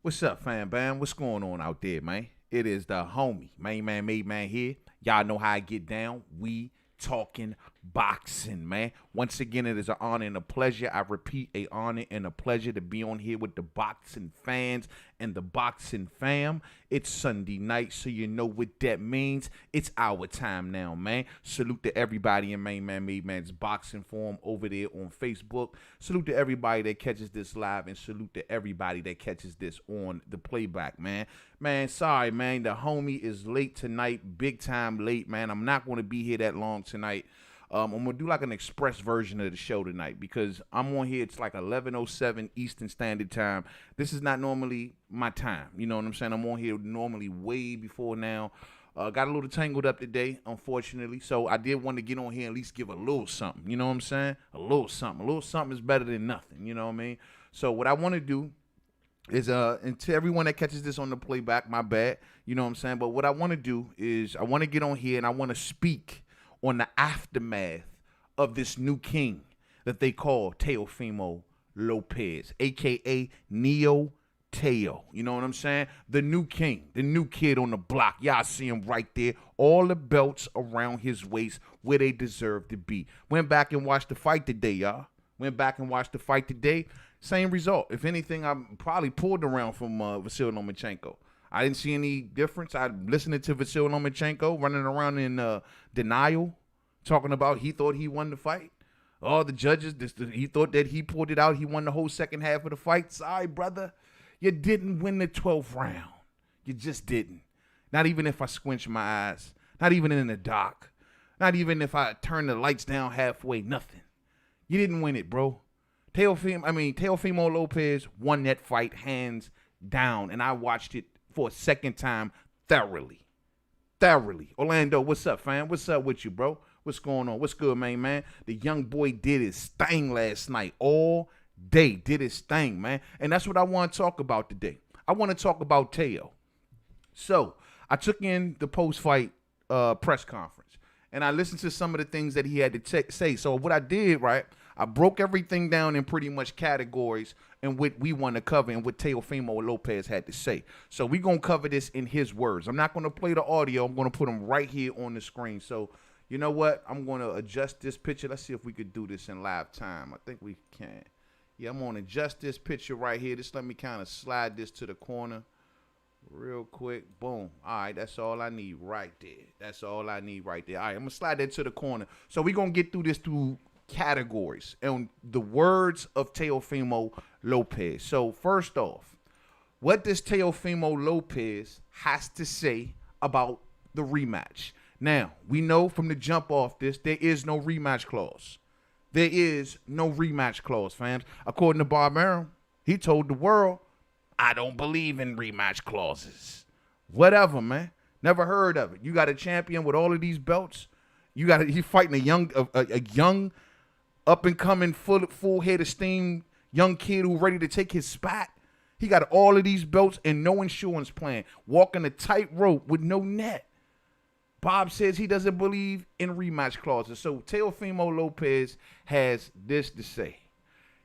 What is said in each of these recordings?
What's up, fam bam? What's going on out there, man? It is the homie, Main Man Made Man here. Y'all know how I get down. We talking boxing, man. Once again, it is an honor and a pleasure. I repeat, a honor and a pleasure to be on here with the boxing fans and the boxing fam. It's Sunday night, so you know what that means. It's our time now, man. Salute to everybody in Main Man Made Man's boxing forum over there on Facebook. Salute to everybody that catches this live, and salute to everybody that catches this on the playback, man. Man, sorry, man. The homie is late tonight, big time late, man. I'm not going to be here that long tonight. I'm going to do like an express version of the show tonight because I'm on here. It's like 11:07 Eastern Standard Time. This is not normally my time. You know what I'm saying? I'm on here normally way before now. Got a little tangled up today, unfortunately. So I did want to get on here and at least give a little something. You know what I'm saying? A little something. A little something is better than nothing. You know what I mean? So what I want to do is, and to everyone that catches this on the playback, my bad. You know what I'm saying? But what I want to do is I want to get on here and I want to speak on the aftermath of this new king that they call Teofimo Lopez, a.k.a. Neo Teo. You know what I'm saying? The new king, the new kid on the block. Y'all see him right there. All the belts around his waist where they deserve to be. Went back and watched the fight today, y'all. Went back and watched the fight today. Same result. If anything, I probably pulled around from Vasiliy Lomachenko. I didn't see any difference. I listened to Vasiliy Lomachenko running around in denial, talking about he thought he won the fight. All the judges, he thought that he pulled it out. He won the whole second half of the fight. Sorry, brother. You didn't win the 12th round. You just didn't. Not even if I squinch my eyes. Not even in the dark. Not even if I turn the lights down halfway. Nothing. You didn't win it, bro. Teofimo Lopez won that fight hands down, and I watched it for a second time thoroughly. Orlando, what's up, fam? What's up with you, bro? What's going on? What's good, man? The young boy did his thing last night. All day did his thing, man. And that's what I want to talk about today. I want to talk about Teo. So I took in the post-fight press conference, and I listened to some of the things that he had to say. So what I did, right, I broke everything down in pretty much categories and what we want to cover and what Teofimo Lopez had to say. So we're going to cover this in his words. I'm not going to play the audio. I'm going to put them right here on the screen. So you know what? I'm going to adjust this picture. Let's see if we could do this in live time. I think we can. Yeah, I'm going to adjust this picture right here. Just let me kind of slide this to the corner real quick. Boom. All right, that's all I need right there. That's all I need right there. All right, I'm going to slide that to the corner. So we're going to get through this through categories and the words of Teofimo Lopez. So first off, what does Teofimo Lopez has to say about the rematch? Now, we know from the jump off this, there is no rematch clause. There is no rematch clause, fams. According to Bob Arum, he told the world, I don't believe in rematch clauses. Whatever, man. Never heard of it. You got a champion with all of these belts. You fighting a young up and coming full head of steam young kid who ready to take his spot. He got all of these belts and no insurance plan, walking a tightrope with no net. Bob says he doesn't believe in rematch clauses. So Teofimo Lopez has this to say.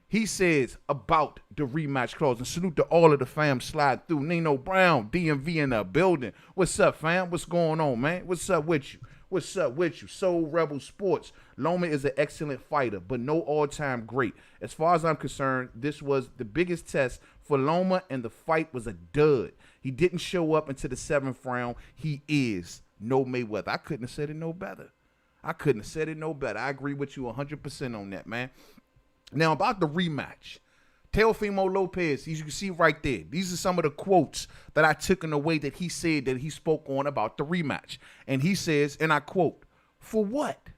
He says about the rematch clause, and salute to all of the fam slide through. Nino Brown, DMV in the building. What's up, fam? What's going on, man? What's up with you? What's up with you? Soul Rebel Sports. Loma is an excellent fighter, but no all-time great. As far as I'm concerned, this was the biggest test for Loma, and the fight was a dud. He didn't show up until the 7th round. He is no Mayweather. I couldn't have said it no better. I agree with you 100% on that, man. Now, about the rematch. Teofimo Lopez, as you can see right there, these are some of the quotes that I took in the way that he said that he spoke on about the rematch. And he says, and I quote, "For what?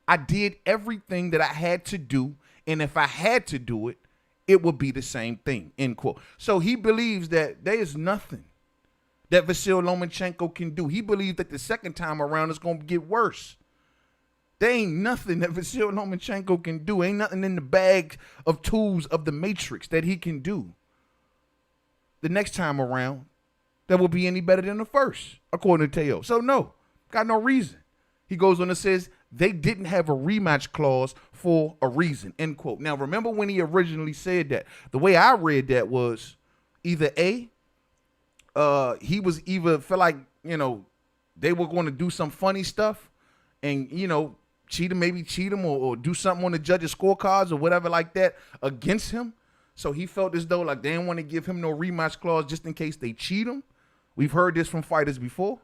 I did everything that I had to do, and if I had to do it, it would be the same thing," end quote. So he believes that there is nothing that Vasiliy Lomachenko can do. He believes that the second time around it's going to get worse. There ain't nothing that Vasiliy Lomachenko can do. Ain't nothing in the bag of tools of the Matrix that he can do the next time around that will be any better than the first, according to Teo. So no, got no reason. He goes on and says they didn't have a rematch clause for a reason, end quote. Now, remember when he originally said that? The way I read that was either A, he was either felt like, they were going to do some funny stuff and, cheat him or do something on the judges' scorecards or whatever like that against him. So he felt as though like they didn't want to give him no rematch clause just in case they cheat him. We've heard this from fighters before.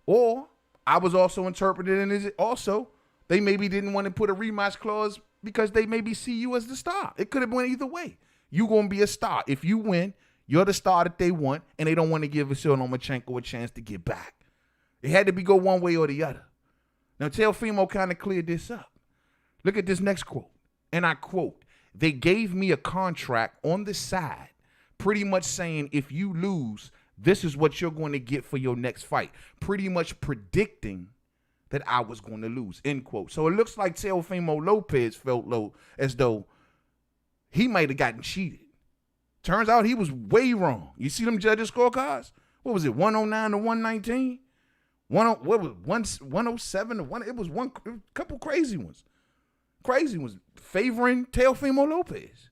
Or I was also interpreting it as also they maybe didn't want to put a rematch clause because they maybe see you as the star. It could have went either way. You're going to be a star. If you win, you're the star that they want, and they don't want to give Vasiliy Lomachenko a chance to get back. It had to be go one way or the other. Now, Teofimo kind of cleared this up. Look at this next quote, and I quote, "They gave me a contract on the side, pretty much saying if you lose, this is what you're going to get for your next fight," pretty much predicting that I was going to lose, end quote. So it looks like Teofimo Lopez felt low as though he might have gotten cheated. Turns out he was way wrong. You see them judges' scorecards? What was it, 109 to 119? What was 107 to 1? It was a couple crazy ones. Crazy ones favoring Teofimo Lopez.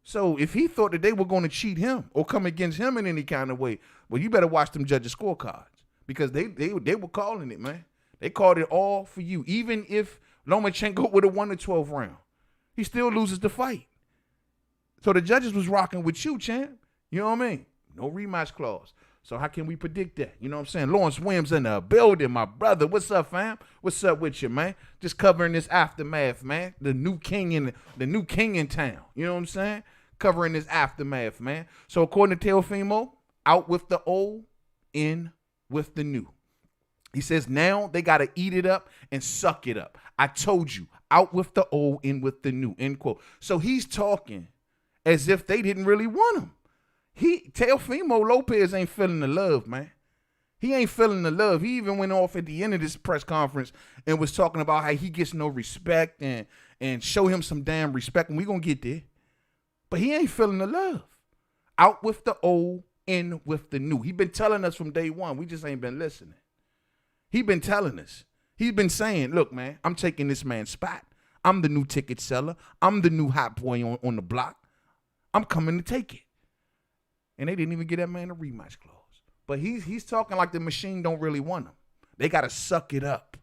So if he thought that they were going to cheat him or come against him in any kind of way, well, you better watch them judges' scorecards because they were calling it, man. They called it all for you. Even if Lomachenko would have won the 12th round, he still loses the fight. So the judges was rocking with you, champ. You know what I mean? No rematch clause. So how can we predict that? You know what I'm saying? Lawrence Williams in the building, my brother. What's up, fam? What's up with you, man? Just covering this aftermath, man. The new king in town. You know what I'm saying? Covering this aftermath, man. So according to Teofimo, out with the old, in with the new. He says now they got to eat it up and suck it up. I told you, out with the old, in with the new, end quote. So he's talking as if they didn't really want him. Teofimo Lopez ain't feeling the love, man. He ain't feeling the love. He even went off at the end of this press conference and was talking about how he gets no respect and show him some damn respect, and we gonna get there. But he ain't feeling the love. Out with the old, in with the new. He been telling us from day one. We just ain't been listening. He been telling us. He's been saying, look, man, I'm taking this man's spot. I'm the new ticket seller. I'm the new hot boy on the block. I'm coming to take it. And they didn't even get that man a rematch clause. But he's talking like the machine don't really want him. They got to suck it up.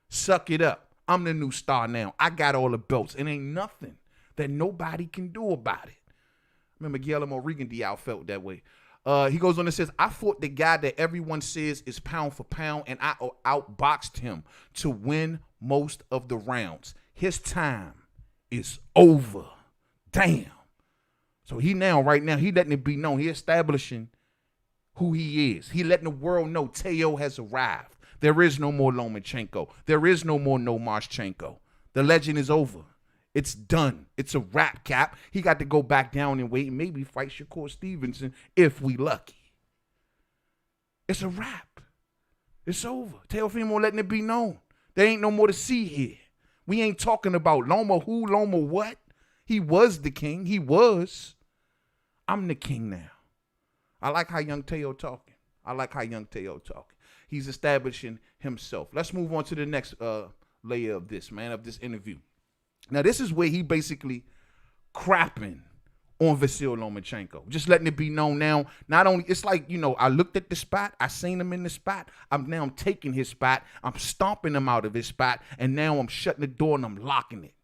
Suck it up. I'm the new star now. I got all the belts. And ain't nothing that nobody can do about it. Remember, Guillermo Regan Diao felt that way. He goes on and says, I fought the guy that everyone says is pound for pound, and I outboxed him to win most of the rounds. His time is over. Damn. So right now, he letting it be known. He establishing who he is. He letting the world know Teo has arrived. There is no more Lomachenko. There is no more Lomachenko. The legend is over. It's done. It's a wrap, Cap. He got to go back down and wait and maybe fight Shakur Stevenson if we lucky. It's a wrap. It's over. Teofimo letting it be known. There ain't no more to see here. We ain't talking about Loma who, Loma what. He was the king. He was. I'm the king now. I like how young Teo talking. He's establishing himself. Let's move on to the next layer of this, man, of this interview. Now, this is where he basically crapping on Vasiliy Lomachenko. Just letting it be known now. Not only, it's like, I looked at the spot. I seen him in the spot. I'm taking his spot. I'm stomping him out of his spot. And now I'm shutting the door and I'm locking it.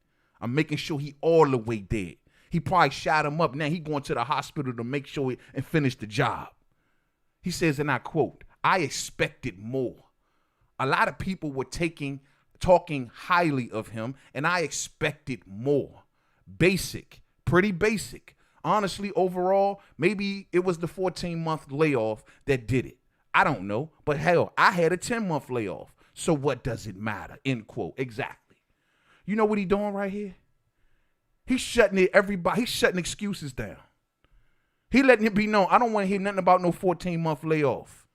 I'm making sure he all the way dead. He probably shot him up. Now he going to the hospital to make sure and finish the job. He says, and I quote, I expected more. A lot of people were talking highly of him, and I expected more. Basic, pretty basic. Honestly, overall, maybe it was the 14-month layoff that did it. I don't know, but hell, I had a 10-month layoff. So what does it matter? End quote. Exactly. You know what he doing right here? He's shutting excuses down. He letting it be known, I don't want to hear nothing about no 14-month layoff.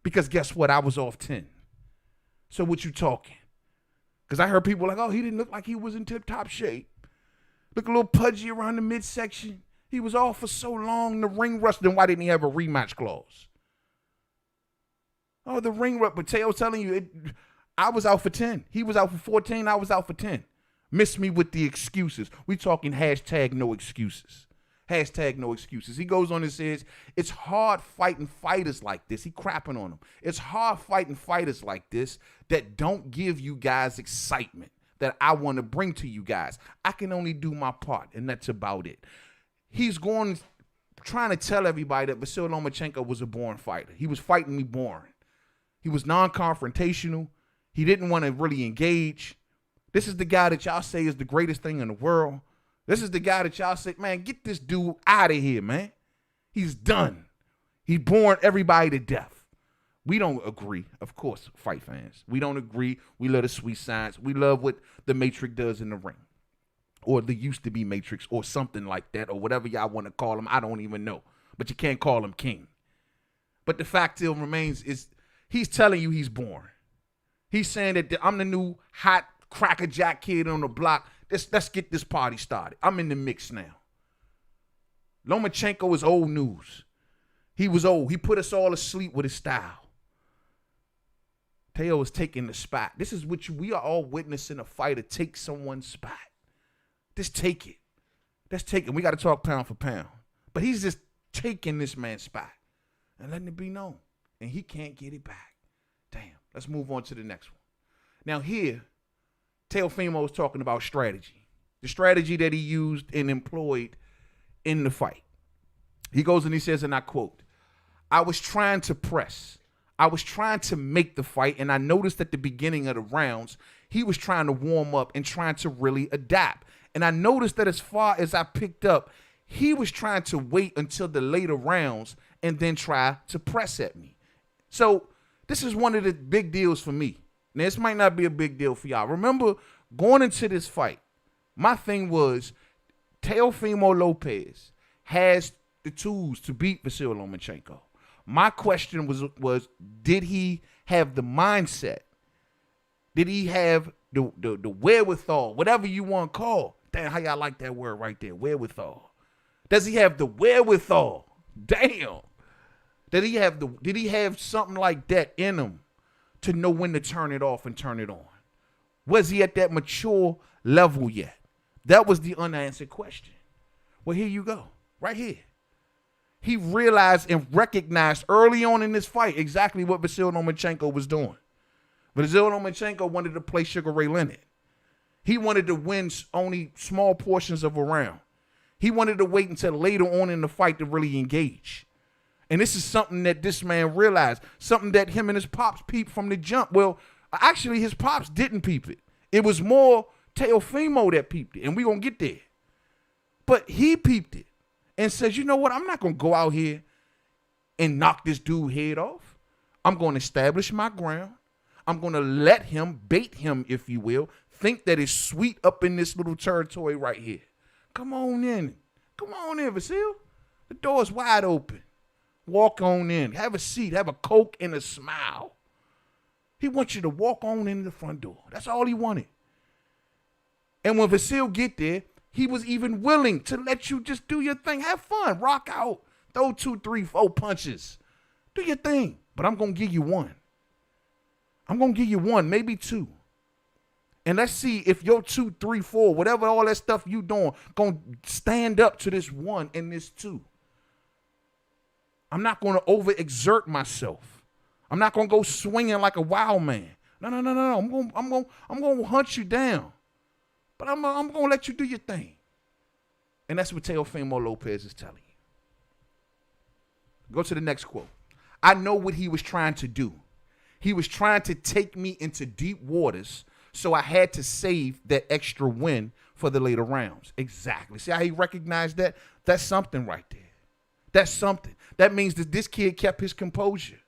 Because guess what? I was off 10. So what you talking? Because I heard people like, oh, he didn't look like he was in tip-top shape. Look a little pudgy around the midsection. He was off for so long, the ring rust. Then why didn't he have a rematch clause? Oh, the ring rust. But Teo's telling you, I was out for 10. He was out for 14. I was out for 10. Miss me with the excuses. We talking hashtag no excuses. Hashtag no excuses. He goes on and says, it's hard fighting fighters like this. He crapping on them. It's hard fighting fighters like this that don't give you guys excitement that I want to bring to you guys. I can only do my part, and that's about it. He's trying to tell everybody that Vasiliy Lomachenko was a boring fighter. He was fighting me boring. He was non-confrontational. He didn't want to really engage. This is the guy that y'all say is the greatest thing in the world. This is the guy that y'all say, man, get this dude out of here, man. He's done. He bored everybody to death. We don't agree, of course, fight fans. We don't agree. We love the sweet science. We love what the Matrix does in the ring. Or the used to be Matrix or something like that, or whatever y'all want to call him. I don't even know. But you can't call him king. But the fact still remains is he's telling you he's boring. He's saying that I'm the new hot crackerjack kid on the block. Let's get this party started. I'm in the mix now. Lomachenko is old news. He was old. He put us all asleep with his style. Teo is taking the spot. This is what we are all witnessing a fighter take someone's spot. Just take it. Let's take it. We got to talk pound for pound. But he's just taking this man's spot and letting it be known. And he can't get it back. Damn. Let's move on to the next one. Now here, Teofimo is talking about strategy. The strategy that he used and employed in the fight. He goes and he says, and I quote, I was trying to press. I was trying to make the fight, and I noticed at the beginning of the rounds, he was trying to warm up and trying to really adapt. And I noticed that as far as I picked up, he was trying to wait until the later rounds and then try to press at me. So this is one of the big deals for me. Now, this might not be a big deal for y'all. Remember, going into this fight, my thing was Teofimo Lopez has the tools to beat Vasiliy Lomachenko. My question was, did he have the mindset? Did he have the wherewithal, whatever you want to call? Damn, how y'all like that word right there, wherewithal? Does he have the wherewithal? Damn. Did he have something like that in him to know when to turn it off and turn it on? Was he at that mature level yet? That was the unanswered question. Well, here you go, right here. He realized and recognized early on in this fight exactly what Vasiliy Lomachenko was doing. Vasiliy Lomachenko wanted to play Sugar Ray Leonard. He wanted to win only small portions of a round. He wanted to wait until later on in the fight to really engage. And this is something that this man realized, something that him and his pops peeped from the jump. Well, actually, his pops didn't peep it. It was more Teofimo that peeped it, and we're going to get there. But he peeped it and says, you know what, I'm not going to go out here and knock this dude head off. I'm going to establish my ground. I'm going to let him, bait him, if you will, think that it's sweet up in this little territory right here. Come on in. Come on in, Vasiliy. The door's wide open. Walk on in. Have a seat. Have a Coke and a smile. He wants you to walk on in the front door. That's all he wanted. And when Vasiliy get there, he was even willing to let you just do your thing. Have fun. Rock out. Throw 2, 3, 4 punches. Do your thing. But I'm going to give you one. I'm going to give you one, maybe 2. And let's see if your 2, 3, 4, whatever all that stuff you doing, going to stand up to this 1 and this 2. I'm not going to overexert myself. I'm not going to go swinging like a wild man. No. I'm going to hunt you down. But I'm going to let you do your thing. And that's what Teofimo Lopez is telling you. Go to the next quote. I know what he was trying to do. He was trying to take me into deep waters, so I had to save that extra win for the later rounds. Exactly. See how he recognized that? That's something right there. That's something. That means that this kid kept his composure.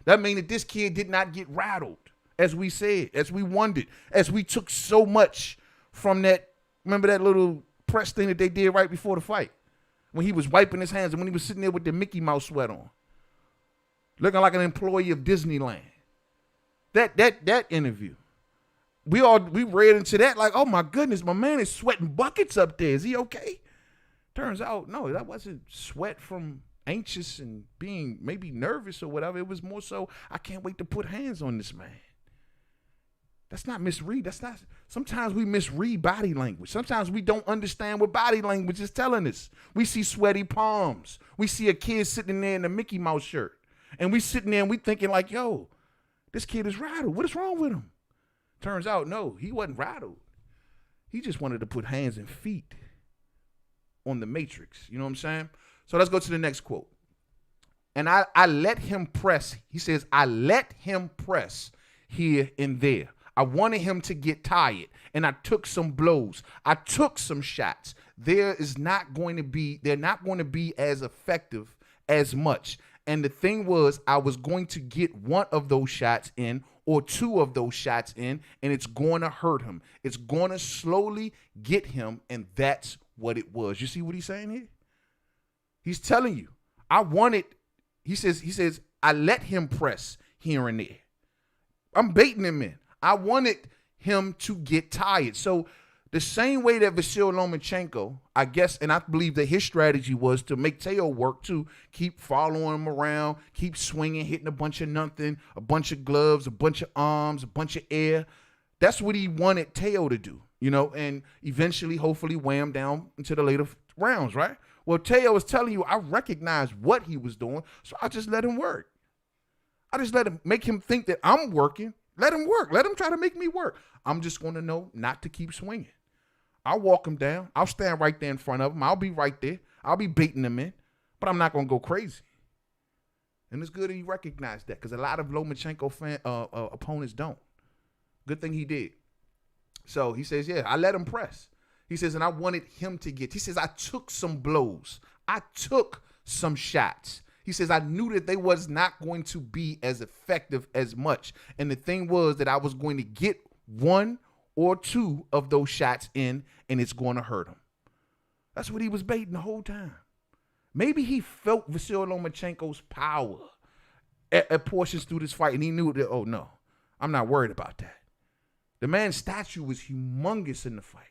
That means that this kid did not get rattled, as we said, as we wondered, as we took so much from that, remember that little press thing that they did right before the fight? When he was wiping his hands and when he was sitting there with the Mickey Mouse sweat on. Looking like an employee of Disneyland. That interview. We read into that like, oh my goodness, my man is sweating buckets up there. Is he okay? Turns out, no, that wasn't sweat from anxious and being maybe nervous or whatever. It was more so, I can't wait to put hands on this man. That's not misread. That's not. Sometimes we misread body language. Sometimes we don't understand what body language is telling us. We see sweaty palms. We see a kid sitting there in a Mickey Mouse shirt. And we sitting there and we thinking like, yo, this kid is rattled. What is wrong with him? Turns out, no, he wasn't rattled. He just wanted to put hands and feet on the matrix. You know what I'm saying? So let's go to the next quote. And I let him press. He says, I let him press here and there. I wanted him to get tired, and I took some blows. I took some shots. They're not going to be as effective as much. And the thing was, I was going to get one of those shots in or two of those shots in, and it's going to hurt him. It's going to slowly get him, and that's what it was. You see what he's saying here? He's telling you, he says, I let him press here and there. I'm baiting him in. I wanted him to get tired. So the same way that Vasiliy Lomachenko, I guess, and I believe that his strategy was to make Teo work too, keep following him around, keep swinging, hitting a bunch of nothing, a bunch of gloves, a bunch of arms, a bunch of air. That's what he wanted Teo to do, you know, and eventually, hopefully, weigh him down into the later rounds, right? Well, Teo was telling you, I recognized what he was doing, so I just let him work. I just let him make him think that I'm working. Let him work. Let him try to make me work. I'm just going to know not to keep swinging. I'll walk him down. I'll stand right there in front of him. I'll be right there. I'll be baiting him in, but I'm not going to go crazy. And it's good that he recognized that because a lot of Lomachenko opponents don't. Good thing he did. So he says, yeah, I let him press. He says, and I wanted him to get. He says, I took some blows. I took some shots. He says, I knew that they was not going to be as effective as much. And the thing was that I was going to get one or two of those shots in, and it's going to hurt him. That's what he was baiting the whole time. Maybe he felt Vasiliy Lomachenko's power at portions through this fight, and he knew that, oh, no, I'm not worried about that. The man's statue was humongous in the fight.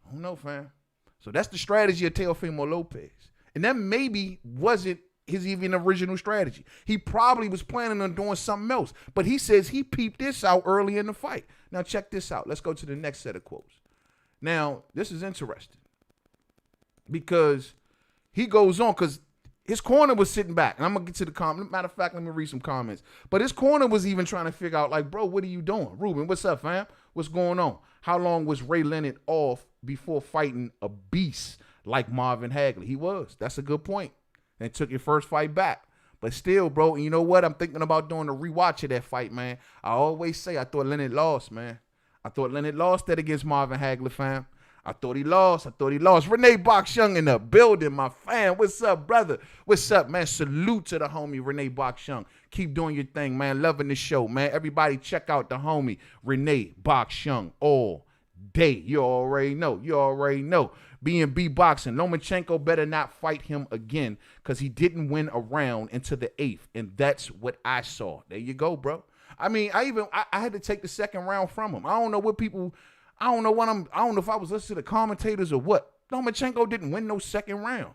I don't know, fam. So that's the strategy of Teofimo Lopez. And that maybe wasn't his even original strategy. He probably was planning on doing something else. But he says he peeped this out early in the fight. Now check this out. Let's go to the next set of quotes. Now, this is interesting. Because he goes on, because his corner was sitting back. And I'm going to get to the comment. Matter of fact, let me read some comments. But his corner was even trying to figure out, like, bro, what are you doing? Ruben, what's up, fam? What's going on? How long was Ray Leonard off before fighting a beast like Marvin Hagler? He was. That's a good point. And took your first fight back. But still, bro, you know what? I'm thinking about doing a rewatch of that fight, man. I always say I thought Leonard lost, man. I thought Leonard lost that against Marvin Hagler, fam. I thought he lost. Renee Box Young in the building, my fam. What's up, brother? What's up, man? Salute to the homie, Renee Box Young. Keep doing your thing, man. Loving the show, man. Everybody check out the homie, Renee Box Young, all day. You already know. B&B Boxing. Lomachenko better not fight him again because he didn't win a round into the 8th, and that's what I saw. There you go, bro. I mean, I had to take the second round from him. I don't know if I was listening to the commentators or what. Lomachenko didn't win no second round.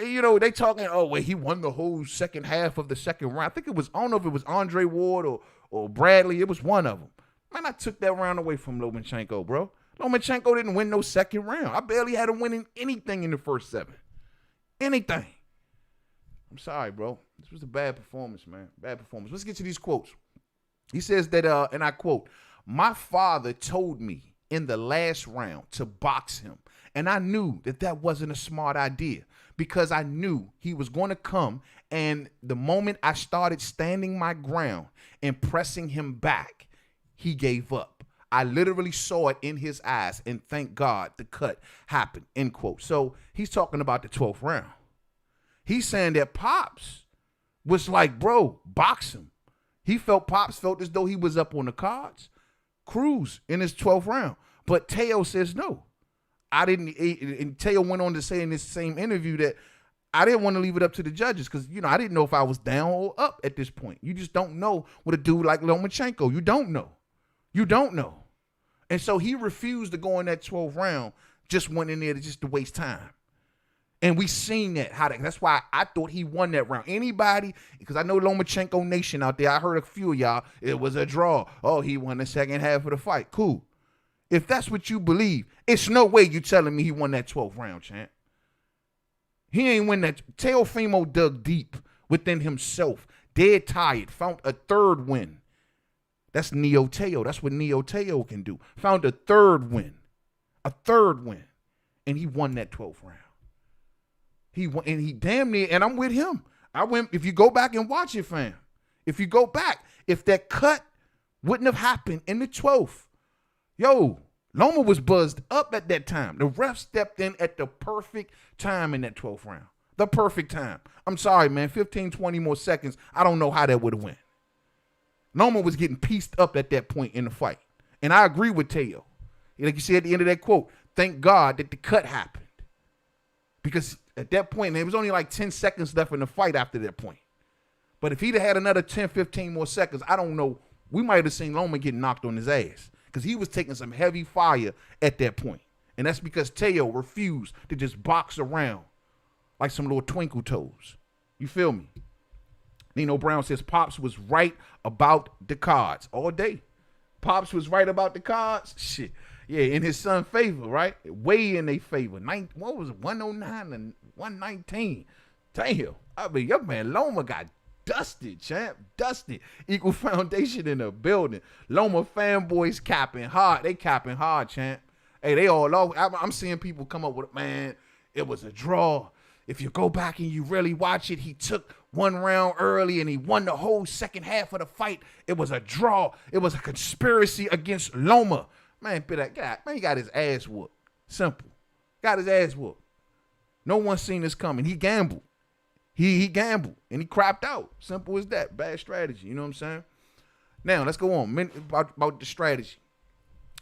You know, they talking, oh, wait, he won the whole second half of the second round. I don't know if it was Andre Ward or Bradley. It was one of them. Man, I took that round away from Lomachenko, bro. Lomachenko didn't win no second round. I barely had him winning anything in the first 7. Anything. I'm sorry, bro. This was a bad performance, man. Bad performance. Let's get to these quotes. He says that, and I quote, my father told me in the last round to box him. And I knew that wasn't a smart idea because I knew he was going to come. And the moment I started standing my ground and pressing him back, he gave up. I literally saw it in his eyes, and thank God the cut happened, end quote. So he's talking about the 12th round. He's saying that Pops was like, bro, box him. Pops felt as though he was up on the cards. Cruz in his 12th round. But Teo says no. And Teo went on to say in this same interview that I didn't want to leave it up to the judges because, you know, I didn't know if I was down or up at this point. You just don't know with a dude like Lomachenko. You don't know. And so he refused to go in that 12th round, just went in there just to waste time. And we seen that. That's why I thought he won that round. Anybody, because I know Lomachenko Nation out there, I heard a few of y'all, it was a draw. Oh, he won the second half of the fight. Cool. If that's what you believe, it's no way you telling me he won that 12th round, champ. He ain't win that. Teofimo dug deep within himself, dead tired, found a third win. That's Neo Teo. That's what Neo Teo can do. Found a third win. And he won that 12th round. He won, and he damn near, and I'm with him. If you go back and watch it, fam, if you go back, if that cut wouldn't have happened in the 12th, yo, Loma was buzzed up at that time. The ref stepped in at the perfect time in that 12th round. The perfect time. I'm sorry, man, 15, 20 more seconds, I don't know how that would have went. Loma was getting pieced up at that point in the fight. And I agree with Teo. Like you said at the end of that quote, thank God that the cut happened. Because at that point, there was only like 10 seconds left in the fight after that point. But if he'd have had another 10, 15 more seconds, I don't know, we might have seen Loma get knocked on his ass. Because he was taking some heavy fire at that point. And that's because Teo refused to just box around like some little twinkle toes. You feel me? Nino Brown says Pops was right about the cards all day. Pops was right about the cards. Shit. Yeah, in his son's favor, right? Way in their favor. What was it? 109 and 119. Damn. I mean, your man Loma got dusted, champ. Dusted. Equal Foundation in the building. Loma fanboys capping hard. They capping hard, champ. Hey, they all over. I'm seeing people come up with, man, it was a draw. If you go back and you really watch it, he took one round early and he won the whole second half of the fight. It was a draw. It was a conspiracy against Loma. Man, he got his ass whooped. Simple. Got his ass whooped. No one seen this coming. He gambled. He gambled and he crapped out. Simple as that. Bad strategy. You know what I'm saying? Now, let's go on. About the strategy.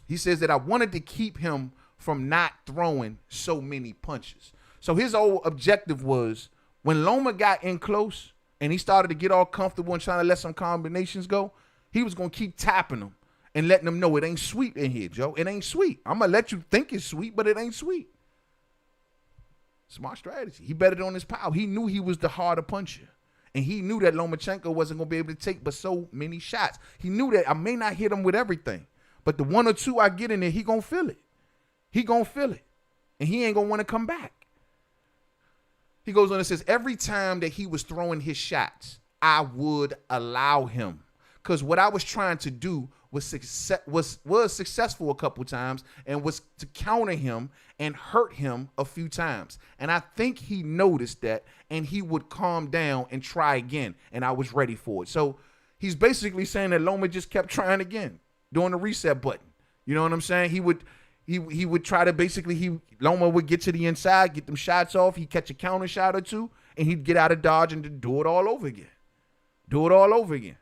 He says that I wanted to keep him from not throwing so many punches. So his whole objective was when Loma got in close and he started to get all comfortable and trying to let some combinations go, he was going to keep tapping them and letting them know it ain't sweet in here, Joe. It ain't sweet. I'm going to let you think it's sweet, but it ain't sweet. Smart strategy. He betted on his power. He knew he was the harder puncher. And he knew that Lomachenko wasn't going to be able to take but so many shots. He knew that I may not hit him with everything, but the one or two I get in there, he going to feel it. He going to feel it. And he ain't going to want to come back. He goes on and says, every time that he was throwing his shots, I would allow him. Because what I was trying to do was successful a couple times and was to counter him and hurt him a few times. And I think he noticed that and he would calm down and try again. And I was ready for it. So he's basically saying that Loma just kept trying again, doing the reset button. You know what I'm saying? He would try to Loma would get to the inside, get them shots off. He'd catch a counter shot or two, and he'd get out of dodge and do it all over again. Do it all over again.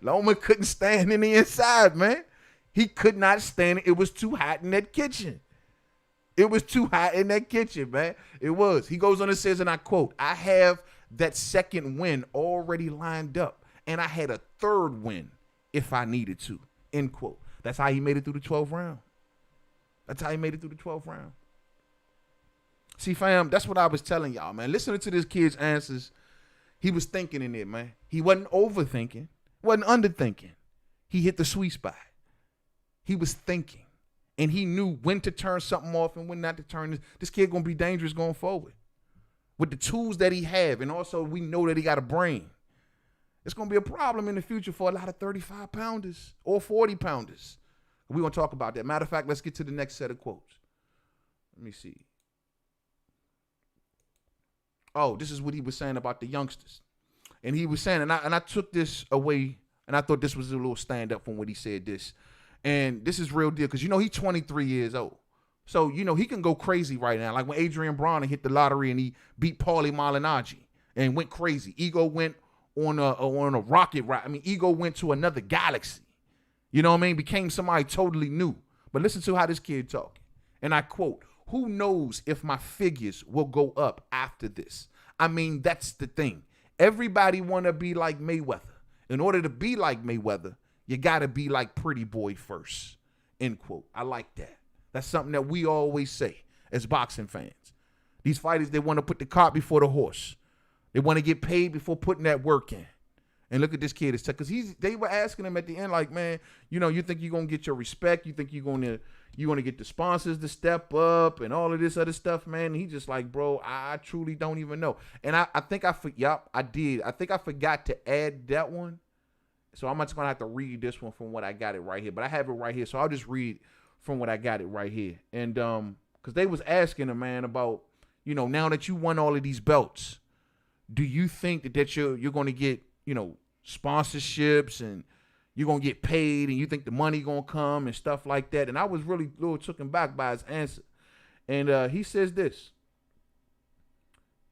Loma couldn't stand in the inside, man. He could not stand it. It was too hot in that kitchen. It was too hot in that kitchen, man. It was. He goes on and says, and I quote, I have that second win already lined up, and I had a third win if I needed to. End quote. That's how he made it through the 12th round. That's how he made it through the 12th round. See, fam, that's what I was telling y'all, man. Listening to this kid's answers, he was thinking in it, man. He wasn't overthinking, wasn't underthinking. He hit the sweet spot. He was thinking, and he knew when to turn something off and when not to turn. This kid gonna be dangerous going forward with the tools that he have, and also we know that he got a brain. It's going to be a problem in the future for a lot of 35-pounders or 40-pounders. We're going to talk about that. Matter of fact, let's get to the next set of quotes. Let me see. Oh, this is what he was saying about the youngsters. And he was saying, and I took this away, and I thought this was a little stand-up from what he said this. And this is real deal because, he's 23 years old. So, he can go crazy right now. Like when Adrian Bronner hit the lottery and he beat Paulie Malignaggi and went crazy. Ego went on a rocket ride. I mean, Ego went to another galaxy. You know what I mean? Became somebody totally new. But listen to how this kid talking. And I quote, who knows if my figures will go up after this? I mean, that's the thing. Everybody want to be like Mayweather. In order to be like Mayweather, you got to be like Pretty Boy first. End quote. I like that. That's something that we always say. as boxing fans. These fighters, they want to put the cart before the horse. They want to get paid before putting that work in. And look at this kid. Because they were asking him at the end, like, man, you know, you think you're going to get your respect? You think you're going to get the sponsors to step up and all of this other stuff, man? And he just like, bro, I truly don't even know. And I think I did. I think I forgot to add that one. So I'm just going to have to read this one from what I got it right here. But I have it right here. So I'll just read from what I got it right here. And because they was asking him, man, about, you know, now that you won all of these belts, do you think that you're going to get, you know, sponsorships and you're going to get paid and you think the money going to come and stuff like that? And I was really a little taken back by his answer. And he says this.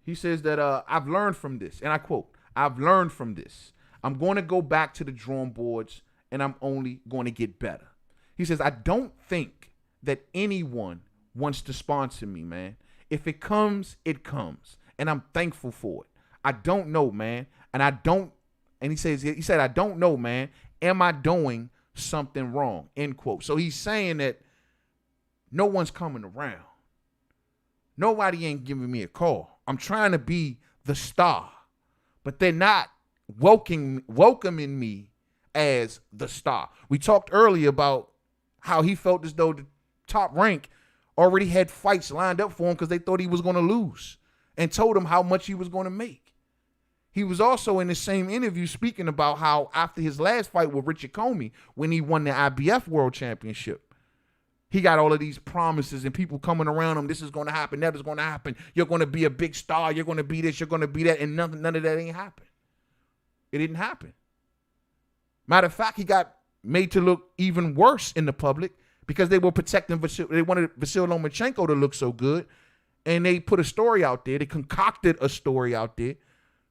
He says that I've learned from this. And I quote, I've learned from this. I'm going to go back to the drawing boards and I'm only going to get better. He says, I don't think that anyone wants to sponsor me, man. If it comes, it comes. And I'm thankful for it. I don't know, man. And he said, I don't know, man. Am I doing something wrong? End quote. So he's saying that no one's coming around. Nobody ain't giving me a call. I'm trying to be the star, but they're not welcoming me as the star. We talked earlier about how he felt as though the Top Rank already had fights lined up for him because they thought he was going to lose and told him how much he was going to make. He was also in the same interview speaking about how after his last fight with Richard Comey, when he won the IBF World Championship, he got all of these promises and people coming around him. This is going to happen. That is going to happen. You're going to be a big star. You're going to be this. You're going to be that. And none of that ain't happened. It didn't happen. Matter of fact, he got made to look even worse in the public because they were protecting Vasiliy. They wanted Vasiliy Lomachenko to look so good. And they put a story out there. They concocted a story out there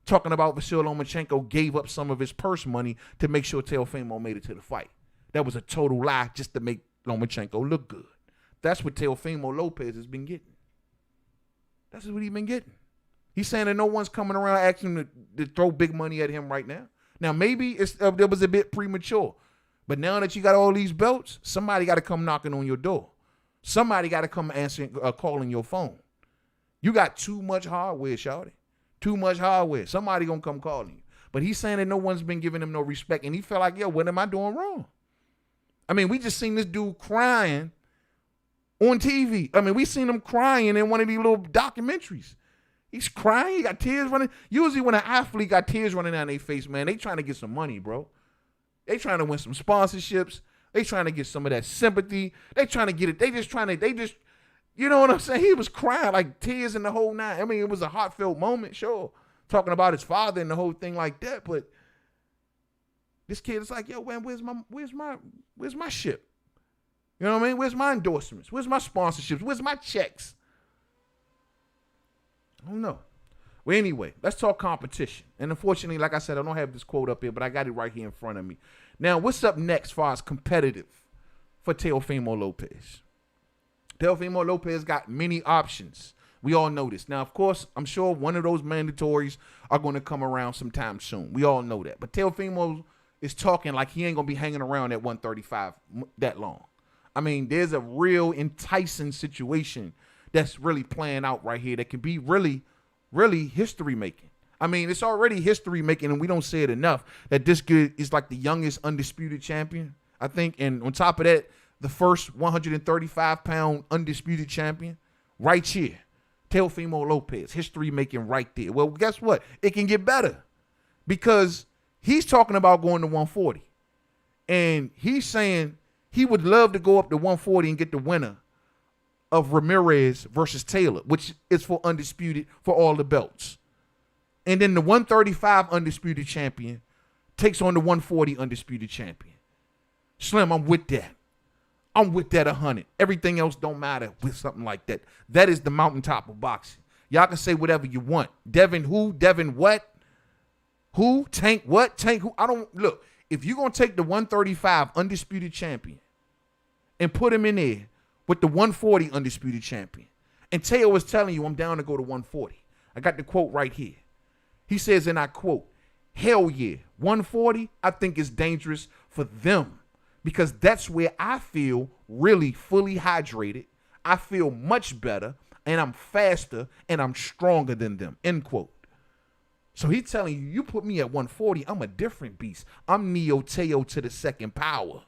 talking about Vasiliy Lomachenko gave up some of his purse money to make sure Teofimo made it to the fight. That was a total lie just to make Lomachenko look good. That's what Teofimo Lopez has been getting. That's what he's been getting. He's saying that no one's coming around asking him to throw big money at him right now. Now, maybe that was a bit premature. But now that you got all these belts, somebody got to come knocking on your door. Somebody got to come answering, calling your phone. You got too much hardware, shawty. Too much hardware. Somebody gonna come calling you. But he's saying that no one's been giving him no respect. And he felt like, yo, what am I doing wrong? I mean, we just seen this dude crying on TV. I mean, we seen him crying in one of these little documentaries. He's crying. He got tears running. Usually when an athlete got tears running down their face, man, they trying to get some money, bro. They trying to win some sponsorships. They trying to get some of that sympathy. They trying to get it. You know what I'm saying? He was crying, like tears in the whole night. I mean, it was a heartfelt moment, sure. Talking about his father and the whole thing like that. But this kid is like, yo, man, where's my ship? You know what I mean? Where's my endorsements? Where's my sponsorships? Where's my checks? I don't know. Well, anyway, let's talk competition. And unfortunately, like I said, I don't have this quote up here, but I got it right here in front of me. Now, what's up next as far as competitive for Teofimo Lopez? Teofimo Lopez got many options. We all know this. Now, of course, I'm sure one of those mandatories are going to come around sometime soon. We all know that. But Teofimo is talking like he ain't going to be hanging around at 135 that long. I mean, there's a real enticing situation that's really playing out right here that can be really, really history making. I mean, it's already history making, and we don't say it enough, that this kid is like the youngest undisputed champion, I think. And on top of that, the first 135-pound undisputed champion right here. Teofimo Lopez, history making right there. Well, guess what? It can get better because he's talking about going to 140. And he's saying he would love to go up to 140 and get the winner of Ramirez versus Taylor, which is for undisputed for all the belts. And then the 135 undisputed champion takes on the 140 undisputed champion. Slim, I'm with that. I'm with that 100. Everything else don't matter with something like that. That is the mountaintop of boxing. Y'all can say whatever you want. Devin who? Devin what? Who? Tank what? Tank who? I don't, look, if you're going to take the 135 undisputed champion and put him in there with the 140 undisputed champion, and Teo was telling you I'm down to go to 140. I got the quote right here. He says, and I quote, hell yeah, 140 I think is dangerous for them. Because that's where I feel really fully hydrated. I feel much better, and I'm faster, and I'm stronger than them, end quote. So he's telling you, you put me at 140, I'm a different beast. I'm Neo Teo to the second power.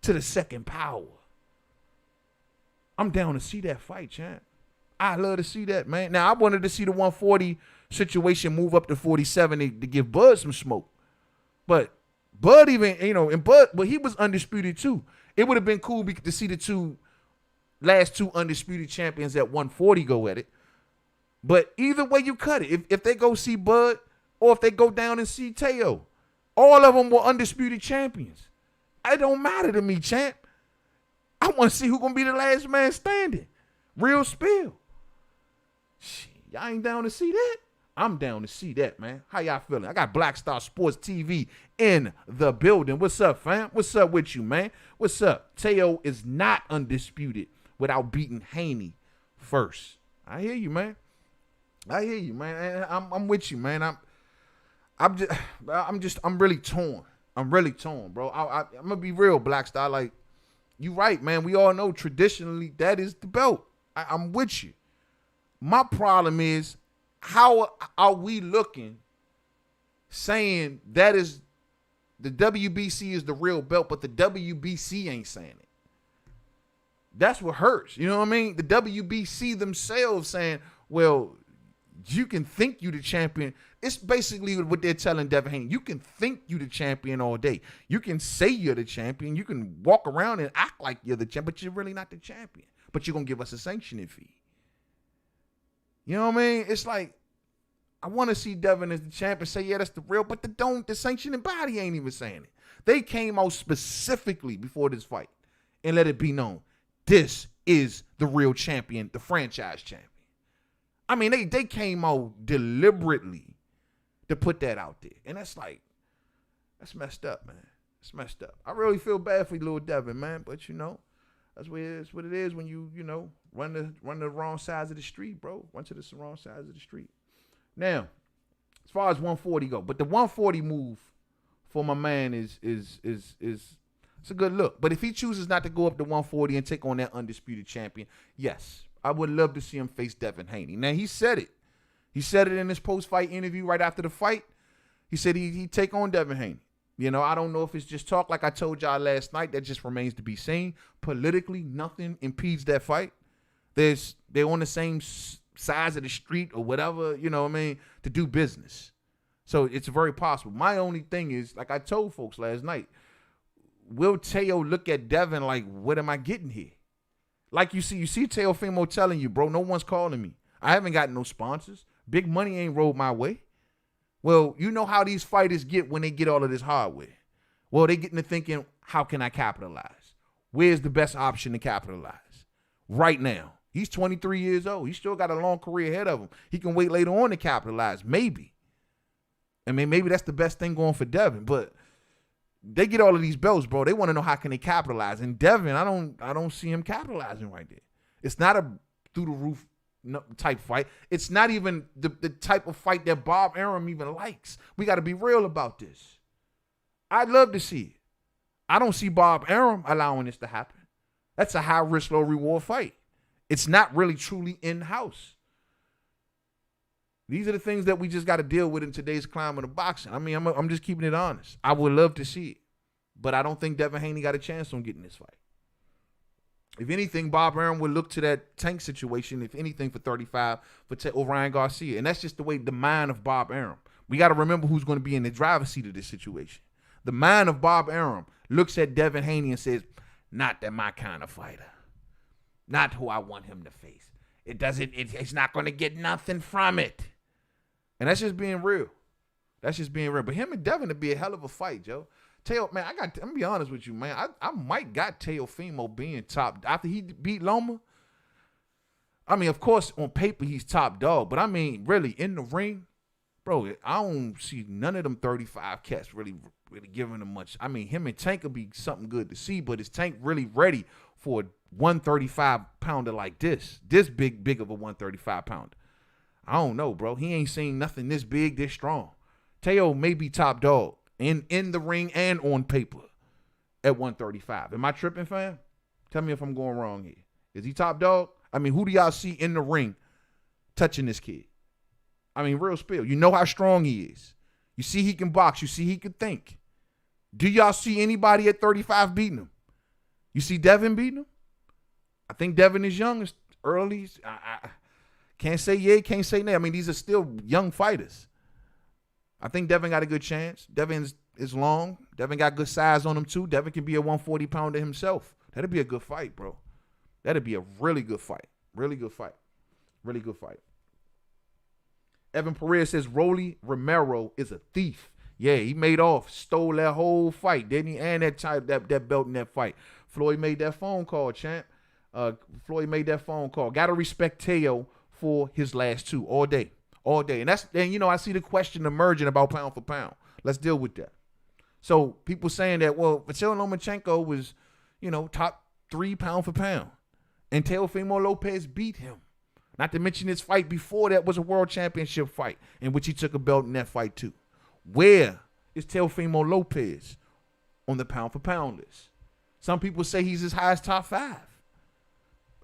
To the second power. I'm down to see that fight, champ. I love to see that, man. Now, I wanted to see the 140 situation move up to 47 to give Bud some smoke. But Bud even, and Bud, but he was undisputed too. It would have been cool to see the last two undisputed champions at 140 go at it. But either way you cut it, if they go see Bud or if they go down and see Teo, all of them were undisputed champions. It don't matter to me, champ. I want to see who's going to be the last man standing. Real spill. Shit, y'all ain't down to see that? I'm down to see that, man. How y'all feeling? I got Black Star Sports TV in the building. What's up, fam? What's up with you, man? What's up? Teo is not undisputed without beating Haney first. I hear you, man. I hear you, man. I'm with you, man. I'm really torn. I'm really torn, bro. I'm gonna be real, Black Star. Like, you right, man. We all know traditionally that is the belt. I'm with you. My problem is, how are we looking saying that is the WBC is the real belt, but the WBC ain't saying it? That's what hurts. You know what I mean? The WBC themselves saying, well, you can think you the champion. It's basically what they're telling Devin Haney. You can think you the champion all day. You can say you're the champion. You can walk around and act like you're the champion, but you're really not the champion. But you're going to give us a sanctioning fee. You know what I mean? It's like, I want to see Devin as the champion say, yeah, that's the real, but the sanctioning body ain't even saying it. They came out specifically before this fight and let it be known, this is the real champion, the franchise champion. I mean, they came out deliberately to put that out there. And that's that's messed up, man. It's messed up. I really feel bad for little Devin, man. But, that's what it is when you run the wrong sides of the street, bro. Run to the wrong sides of the street. Now, as far as 140 go, but the 140 move for my man is it's a good look. But if he chooses not to go up to 140 and take on that undisputed champion, yes, I would love to see him face Devin Haney. Now, he said it. He said it in his post-fight interview right after the fight. He said he'd take on Devin Haney. I don't know if it's just talk like I told y'all last night. That just remains to be seen. Politically, nothing impedes that fight. They're on the same sides of the street or whatever, to do business. So it's very possible. My only thing is, like I told folks last night, will Teo look at Devin like, what am I getting here? Like you see Teofimo telling you, bro, no one's calling me. I haven't gotten no sponsors. Big money ain't rolled my way. Well, you know how these fighters get when they get all of this hardware. Well, they get into thinking, how can I capitalize? Where's the best option to capitalize? Right now. He's 23 years old. He still got a long career ahead of him. He can wait later on to capitalize, maybe. I mean, maybe that's the best thing going for Devin, but they get all of these belts, bro. They want to know how can they capitalize. And Devin, I don't see him capitalizing right there. It's not a through the roof type fight. It's not even the type of fight that Bob Arum even likes. We got to be real about this. I'd love to see it. I don't see Bob Arum allowing this to happen. That's a high risk, low reward fight. It's not really truly in-house. These are the things that we just got to deal with in today's climate of boxing. I mean, I'm just keeping it honest. I would love to see it, but I don't think Devin Haney got a chance on getting this fight. If anything, Bob Arum would look to that Tank situation, if anything, for 35 for Ryan Garcia. And that's just the way the mind of Bob Arum. We got to remember who's going to be in the driver's seat of this situation. The mind of Bob Arum looks at Devin Haney and says, not that my kind of fighter. Not who I want him to face. It's not going to get nothing from it. And that's just being real. That's just being real. But him and Devin would be a hell of a fight, Joe. I'm gonna be honest with you, man. I might got Teofimo being top after he beat Loma. I mean, of course, on paper he's top dog, but I mean, really in the ring, bro, I don't see none of them 35 cats really giving him much. I mean, him and Tank will be something good to see, but is Tank really ready for a 135 pounder like this? This big of a 135 pounder. I don't know, bro. He ain't seen nothing this big, this strong. Teo may be top dog in the ring and on paper at 135. Am I tripping, fam? Tell me if I'm going wrong here. Is he top dog? I mean, who do y'all see in the ring touching this kid? I mean, real spill. You know how strong he is. You see he can box. You see he can think. Do y'all see anybody at 35 beating him? You see Devin beating him? I think Devin is young. It's early. I can't say yeah, can't say nay. I mean, these are still young fighters. I think Devin got a good chance. Devin is long. Devin got good size on him, too. Devin can be a 140-pounder himself. That'd be a good fight, bro. That'd be a really good fight. Really good fight. Really good fight. Evan Perez says Rolly Romero is a thief. Yeah, he made off, stole that whole fight, didn't he? And that belt in that fight. Floyd made that phone call, champ. Floyd made that phone call. Got to respect Teo for his last two all day. All day. And I see the question emerging about pound for pound. Let's deal with that. So people saying that, well, Vasiliy Lomachenko was, top 3 pound for pound. And Teofimo Lopez beat him. Not to mention his fight before that was a world championship fight in which he took a belt in that fight too. Where is Teofimo Lopez on the pound for pound list? Some people say he's as high as top 5.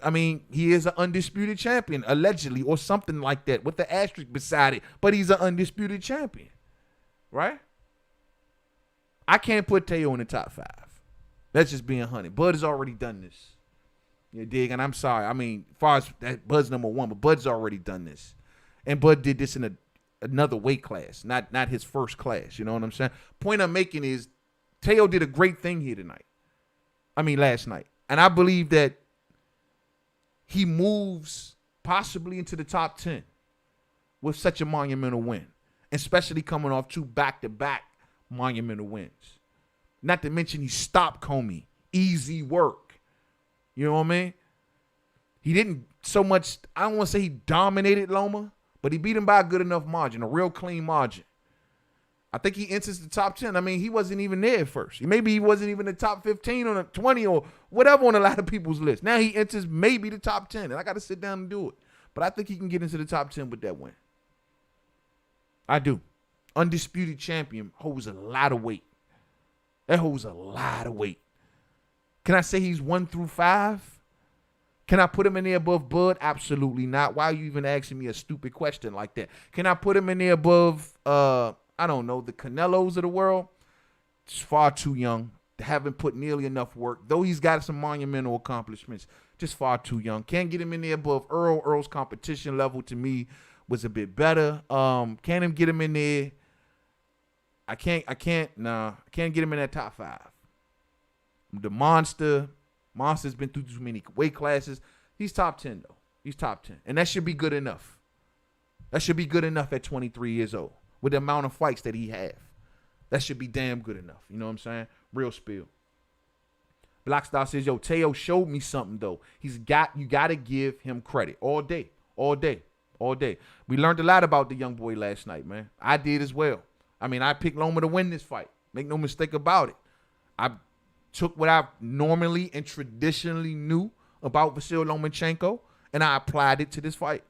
I mean, he is an undisputed champion, allegedly, or something like that, with the asterisk beside it. But he's an undisputed champion, right? I can't put Teo in the top 5. That's just being honey. Bud has already done this. You dig? And I'm sorry. I mean, as far as that Bud's number 1, but Bud's already done this. And Bud did this in another weight class, not his first class. You know what I'm saying? Point I'm making is Teo did a great thing here last night. And I believe that he moves possibly into the top 10 with such a monumental win, especially coming off 2 back-to-back monumental wins. Not to mention he stopped Comey. Easy work. You know what I mean? He didn't so much, I don't want to say he dominated Loma, but he beat him by a good enough margin, a real clean margin. I think he enters the top 10. I mean, he wasn't even there at first. Maybe he wasn't even the top 15 or 20 or whatever on a lot of people's list. Now he enters maybe the top 10, and I got to sit down and do it. But I think he can get into the top 10 with that win. I do. Undisputed champion holds a lot of weight. That holds a lot of weight. Can I say he's 1 through 5? Can I put him in there above Bud? Absolutely not. Why are you even asking me a stupid question like that? Can I put him in there above, I don't know, the Canelos of the world? It's far too young. Haven't put nearly enough work. Though he's got some monumental accomplishments, just far too young. Can't get him in there above Earl. Earl's competition level to me was a bit better. Can't get him in there. I can't get him in that top 5. The Monster's been through too many weight classes. He's top 10, though. He's top 10. And that should be good enough. That should be good enough at 23 years old with the amount of fights that he have. That should be damn good enough. You know what I'm saying? Real spill. Blackstar says, yo, Teo showed me something, though. You got to give him credit all day, all day, all day. We learned a lot about the young boy last night, man. I did as well. I mean, I picked Loma to win this fight. Make no mistake about it. I took what I normally and traditionally knew about Vasiliy Lomachenko, and I applied it to this fight.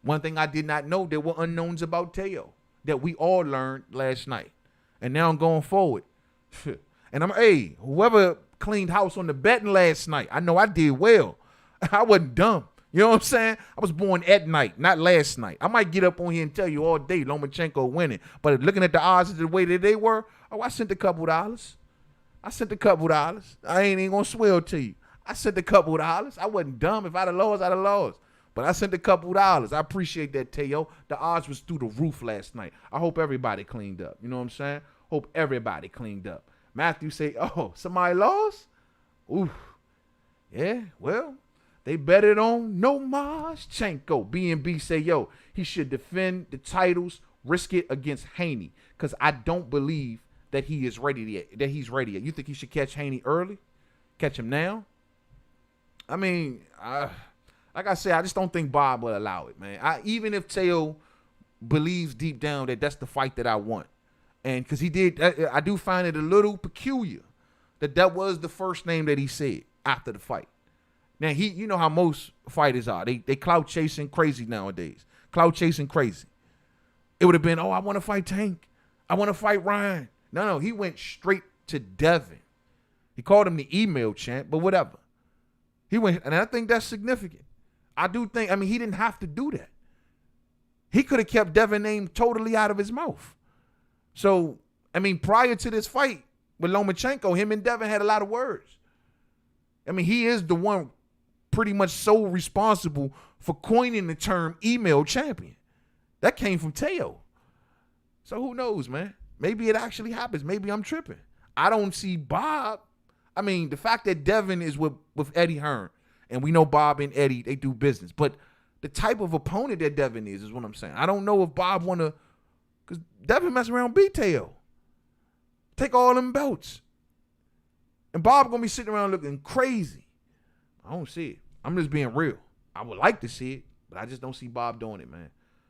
One thing I did not know, there were unknowns about Teo that we all learned last night. And now I'm going forward. And whoever cleaned house on the betting last night, I know I did well. I wasn't dumb. You know what I'm saying? I was born at night, not last night. I might get up on here and tell you all day Lomachenko winning. But looking at the odds the way that they were, I sent a couple dollars. I ain't even going to swear to you. I sent a couple dollars. I wasn't dumb. If I'd have lost, I'd have lost. But I sent a couple dollars. I appreciate that, Teo. The odds was through the roof last night. I hope everybody cleaned up. You know what I'm saying? Hope everybody cleaned up. Matthew say, oh, somebody lost? Oof. Yeah, well, they betted on Lomachenko. B&B say, yo, he should defend the titles, risk it against Haney. Because I don't believe that he is ready yet. That he's ready yet. You think he should catch Haney early? Catch him now? I mean, like I said, I just don't think Bob will allow it, man. Even if Teo believes deep down that that's the fight that I want. And because he did, I do find it a little peculiar that was the first name that he said after the fight. Now, you know how most fighters are. They clout chasing crazy nowadays. Clout chasing crazy. It would have been, I want to fight Tank. I want to fight Ryan. No, he went straight to Devin. He called him the email champ, but whatever. He went, and I think that's significant. I do think, I mean, he didn't have to do that. He could have kept Devin name totally out of his mouth. So, I mean, prior to this fight with Lomachenko, him and Devin had a lot of words. I mean, he is the one pretty much sole responsible for coining the term email champion. That came from Teo. So who knows, man? Maybe it actually happens. Maybe I'm tripping. I don't see Bob. I mean, the fact that Devin is with Eddie Hearn, and we know Bob and Eddie, they do business. But the type of opponent that Devin is what I'm saying. I don't know if Bob want to, because Devin mess around beat Teo. Take all them belts. And Bob going to be sitting around looking crazy. I don't see it. I'm just being real. I would like to see it, but I just don't see Bob doing it, man.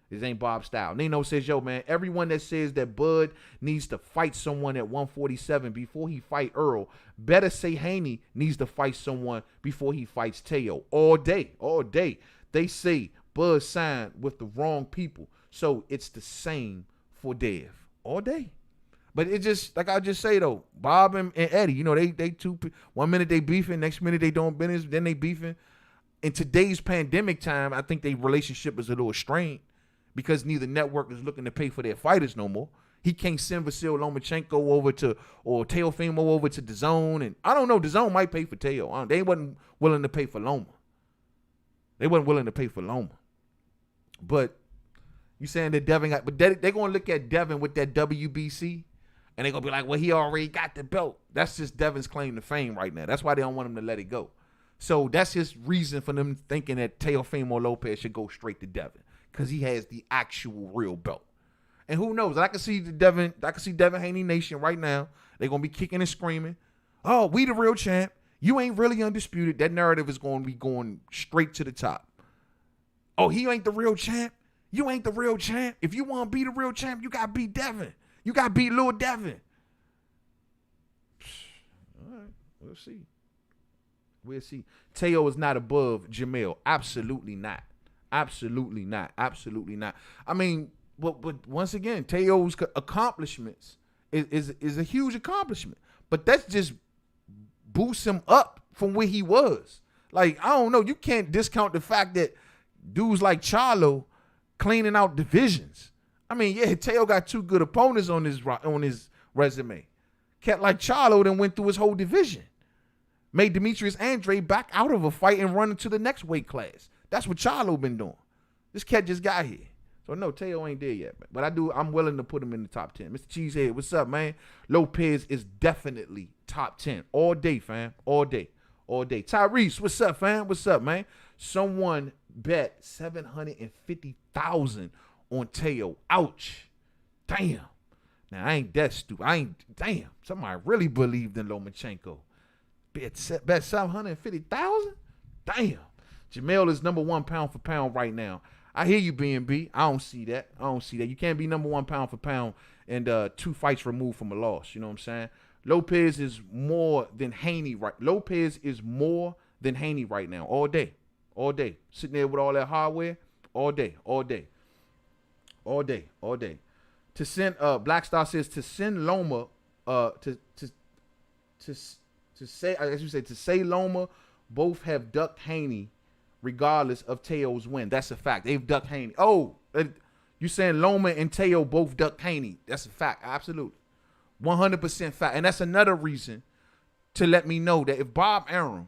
This ain't Bob's style. Nino says, yo, man, everyone that says that Bud needs to fight someone at 147 before he fight Earl, better say Haney needs to fight someone before he fights Teo. All day, all day. They say Bud signed with the wrong people, so it's the same for Dev. All day. But it just, like I just say, though, Bob and Eddie, you know, they two, 1 minute they beefing, next minute they doing business, then they beefing. In today's pandemic time, I think their relationship is a little strained, because neither network is looking to pay for their fighters no more. He can't send Vasiliy Lomachenko over to, or Teofimo over to DAZN. And I don't know, DAZN might pay for Teo. They wasn't willing to pay for Loma. They wasn't willing to pay for Loma. But you saying that Devin got, but they're going to look at Devin with that WBC, and they're going to be like, well, he already got the belt. That's just Devin's claim to fame right now. That's why they don't want him to let it go. So that's his reason for them thinking that Teofimo Lopez should go straight to Devin, because he has the actual real belt. And who knows? I can see Devin Haney Nation right now. They're going to be kicking and screaming, oh, we the real champ. You ain't really undisputed. That narrative is going to be going straight to the top. Oh, he ain't the real champ. You ain't the real champ. If you want to be the real champ, you got to beat Devin. You got to beat Lil Devin. All right, we'll see. We'll see. Teo is not above Jamel. Absolutely not. Absolutely not. Absolutely not. I mean, but once again, Teo's accomplishments is a huge accomplishment. But that's just boosts him up from where he was. Like, I don't know. You can't discount the fact that dudes like Charlo cleaning out divisions. I mean, yeah, Teo got two good opponents on his resume. Cat like Charlo then went through his whole division. Made Demetrius Andre back out of a fight and run into the next weight class. That's what Charlo been doing. This cat just got here. So no, Teo ain't there yet. But I'm willing to put him in the top 10. Mr. Cheesehead, what's up, man? Lopez is definitely top 10. All day, fam. All day. All day. Tyrese, what's up, fam? What's up, man? Someone bet $750,000 on Teo. Ouch. Damn. Now, I ain't that stupid. Damn. Somebody really believed in Lomachenko. Bet $750,000? Damn. Jamel is number one pound for pound right now. I hear you, B&B. I don't see that. You can't be number one pound for pound and 2 fights removed from a loss. You know what I'm saying? Lopez is more than Haney right. Lopez is more than Haney right now. All day. All day. Sitting there with all that hardware. All day. All day. All day. All day. To send Black Star says to send Loma to say, as you say, to say Loma both have ducked Haney regardless of Teo's win. That's a fact. They've ducked Haney. Oh, you saying Loma and Teo both ducked Haney. That's a fact. Absolutely. 100% fact. And that's another reason to let me know that if Bob Arum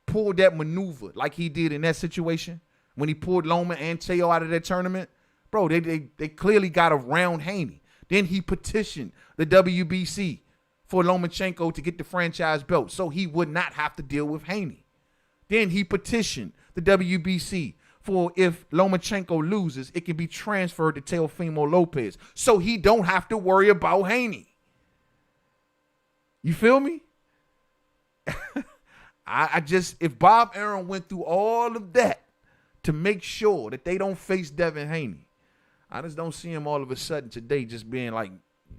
pulled that maneuver like he did in that situation, when he pulled Loma and Teo out of that tournament, bro, they clearly got around Haney. Then he petitioned the WBC for Lomachenko to get the franchise belt so he would not have to deal with Haney. Then he petitioned the WBC for if Lomachenko loses, it can be transferred to Teofimo Lopez so he don't have to worry about Haney. You feel me? I just, if Bob Arum went through all of that to make sure that they don't face Devin Haney, I just don't see him all of a sudden today just being like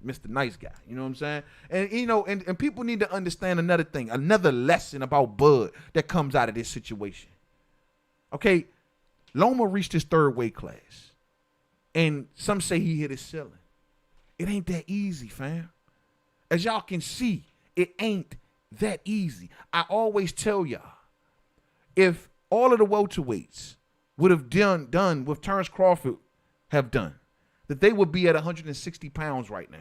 Mr. Nice Guy. You know what I'm saying? And, you know, and people need to understand another thing, another lesson about Bud that comes out of this situation. Okay, Loma reached his 3rd weight class. And some say he hit his ceiling. It ain't that easy, fam. As y'all can see, it ain't that easy. I always tell y'all, If all of the welterweights would have done what Terrence Crawford have done, that they would be at 160 pounds right now.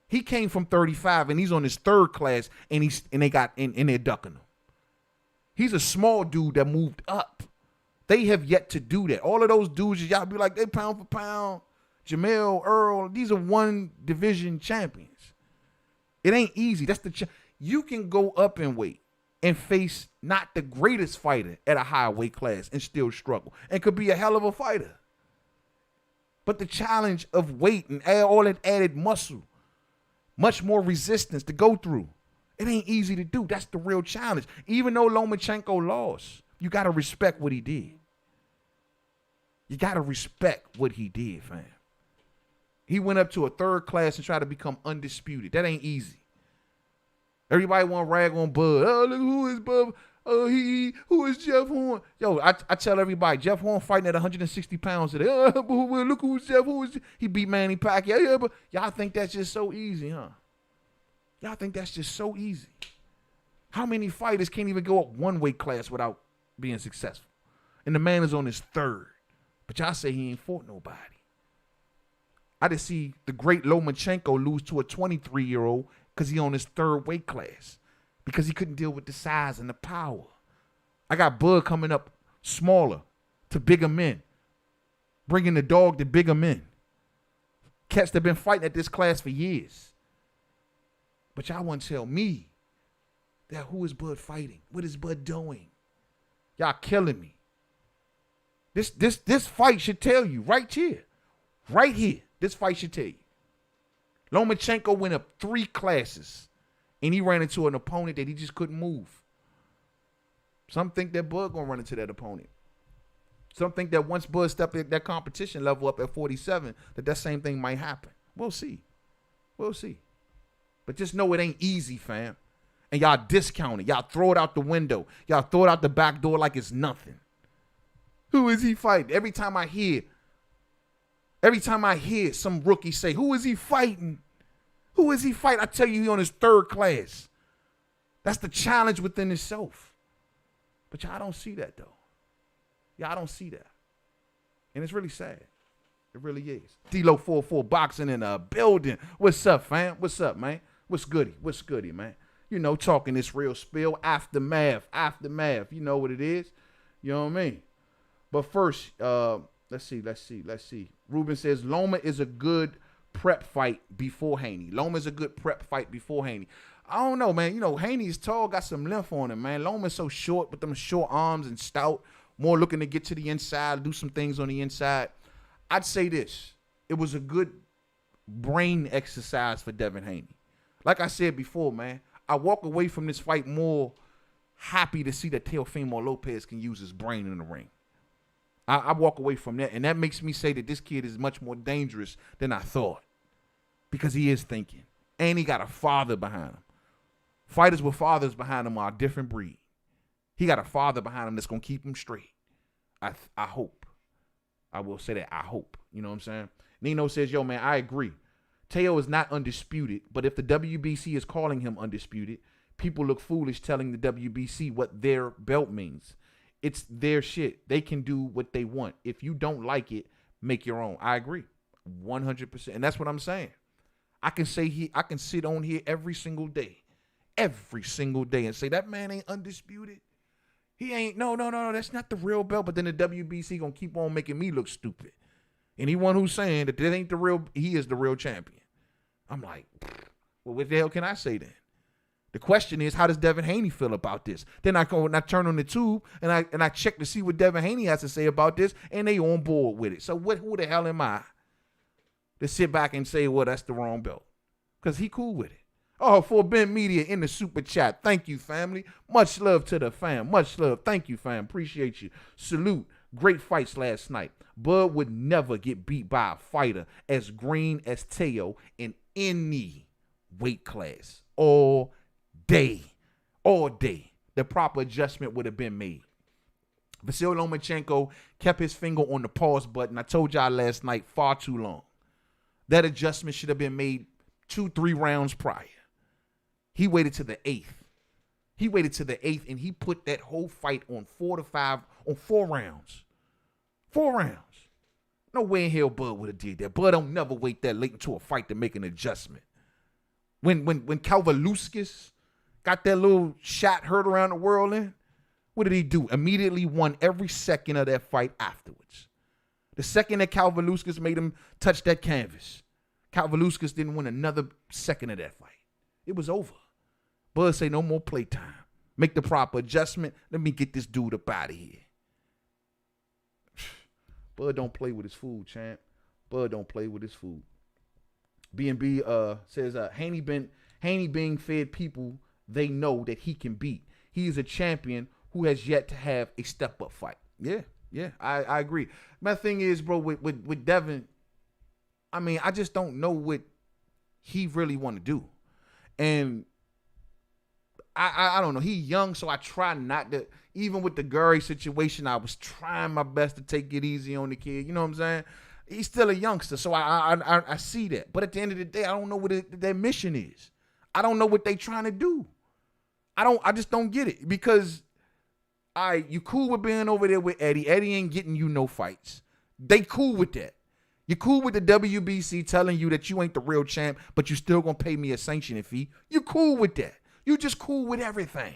He came from 35 and he's on his third class and they're ducking him. He's a small dude that moved up. They have yet to do that. All of those dudes, y'all be like, they pound for pound. Jamel, Earl, these are one division champions. It ain't easy. That's you can go up in weight and face not the greatest fighter at a high weight class and still struggle and could be a hell of a fighter. But the challenge of weight and all that added muscle, much more resistance to go through. It ain't easy to do. That's the real challenge. Even though Lomachenko lost, you got to respect what he did. You got to respect what he did, fam. He went up to a third class and tried to become undisputed. That ain't easy. Everybody want to rag on Bud. Oh, look, who is Bud? Oh, who is Jeff Horn? Yo, I tell everybody, Jeff Horn fighting at 160 pounds today. Oh, but look who's Jeff. He beat Manny Pacquiao. Yeah, but y'all think that's just so easy, huh? Y'all think that's just so easy. How many fighters can't even go up one weight class without being successful? And the man is on his third. But y'all say he ain't fought nobody. I just see the great Lomachenko lose to a 23-year-old because he on his third weight class. Because he couldn't deal with the size and the power. I got Bud coming up smaller to bigger men. Bringing the dog to bigger men. Cats that been fighting at this class for years. But y'all want to tell me that who is Bud fighting? What is Bud doing? Y'all killing me. This fight should tell you right here. Right here. This fight should tell you. Lomachenko went up 3 classes and he ran into an opponent that he just couldn't move. Some think that Bud gonna run into that opponent. Some think that once Bud stepped at that competition level up at 47, that same thing might happen. We'll see. We'll see. But just know it ain't easy, fam. And y'all discount it. Y'all throw it out the window. Y'all throw it out the back door like it's nothing. Who is he fighting? Every time I hear some rookie say, who is he fighting? Who is he fighting? I tell you, he on his third class. That's the challenge within itself. But y'all don't see that, though. Y'all don't see that. And it's really sad. It really is. D-Lo 44 boxing in a building. What's up, fam? What's up, man? What's goody? What's goody, man? You know, talking this real spill. Aftermath. You know what it is. You know what I mean? But first, let's see. Ruben says Loma is a good prep fight before Haney. Loma's a good prep fight before Haney. I don't know, man. You know, Haney is tall, got some length on him, man. Loma's so short with them short arms and stout, more looking to get to the inside, do some things on the inside. I'd say this. It was a good brain exercise for Devin Haney. Like I said before, man, I walk away from this fight more happy to see that Teofimo Lopez can use his brain in the ring. I walk away from that, and that makes me say that this kid is much more dangerous than I thought because he is thinking, and he got a father behind him. Fighters with fathers behind them are a different breed. He got a father behind him that's going to keep him straight. I hope. I will say that. I hope. You know what I'm saying? Nino says, yo, man, I agree. Teo is not undisputed, but if the WBC is calling him undisputed, people look foolish telling the WBC what their belt means. It's their shit. They can do what they want. If you don't like it, make your own. I agree. 100%. And that's what I'm saying. I can sit on here every single day and say that man ain't undisputed. He ain't, no, that's not the real belt. But then the WBC gonna keep on making me look stupid. Anyone who's saying that ain't the real, he is the real champion. I'm like, well, what the hell can I say then? The question is, how does Devin Haney feel about this? Then I go and I turn on the tube and I check to see what Devin Haney has to say about this, and they on board with it. So who the hell am I to sit back and say, well, that's the wrong belt? Because he cool with it. Oh, for Ben Media in the super chat. Thank you, family. Much love to the fam. Much love. Thank you, fam. Appreciate you. Salute. Great fights last night. Bud would never get beat by a fighter as green as Teo in any weight class. All day. The proper adjustment would have been made. Vasiliy Lomachenko kept his finger on the pause button. I told y'all last night, far too long. That adjustment should have been made 2-3 rounds prior. He waited to the 8th. He waited to the 8th, and he put that whole fight on 4 rounds. 4 rounds. No way in hell Bud would have did that. Bud don't never wait that late into a fight to make an adjustment. When Kalvaluskas got that little shot heard around the world in, what did he do? Immediately won every second of that fight afterwards. The second that Kalvaluskas made him touch that canvas, Kalvaluskas didn't win another second of that fight. It was over. Bud say no more playtime. Make the proper adjustment. Let me get this dude up out of here. Bud don't play with his food, champ. Bud don't play with his food. B&B says Haney being fed people they know that he can beat. He is a champion who has yet to have a step-up fight. Yeah, I agree. My thing is, bro, with Devin, I mean, I just don't know what he really want to do. And I don't know. He young, so I try not to. Even with the Gary situation, I was trying my best to take it easy on the kid. You know what I'm saying? He's still a youngster, so I see that. But at the end of the day, I don't know what their mission is. I don't know what they trying to do. I just don't get it. Because you cool with being over there with Eddie. Eddie ain't getting you no fights. They cool with that. You're cool with the WBC telling you that you ain't the real champ, but you still gonna pay me a sanctioning fee. You cool with that. You just cool with everything.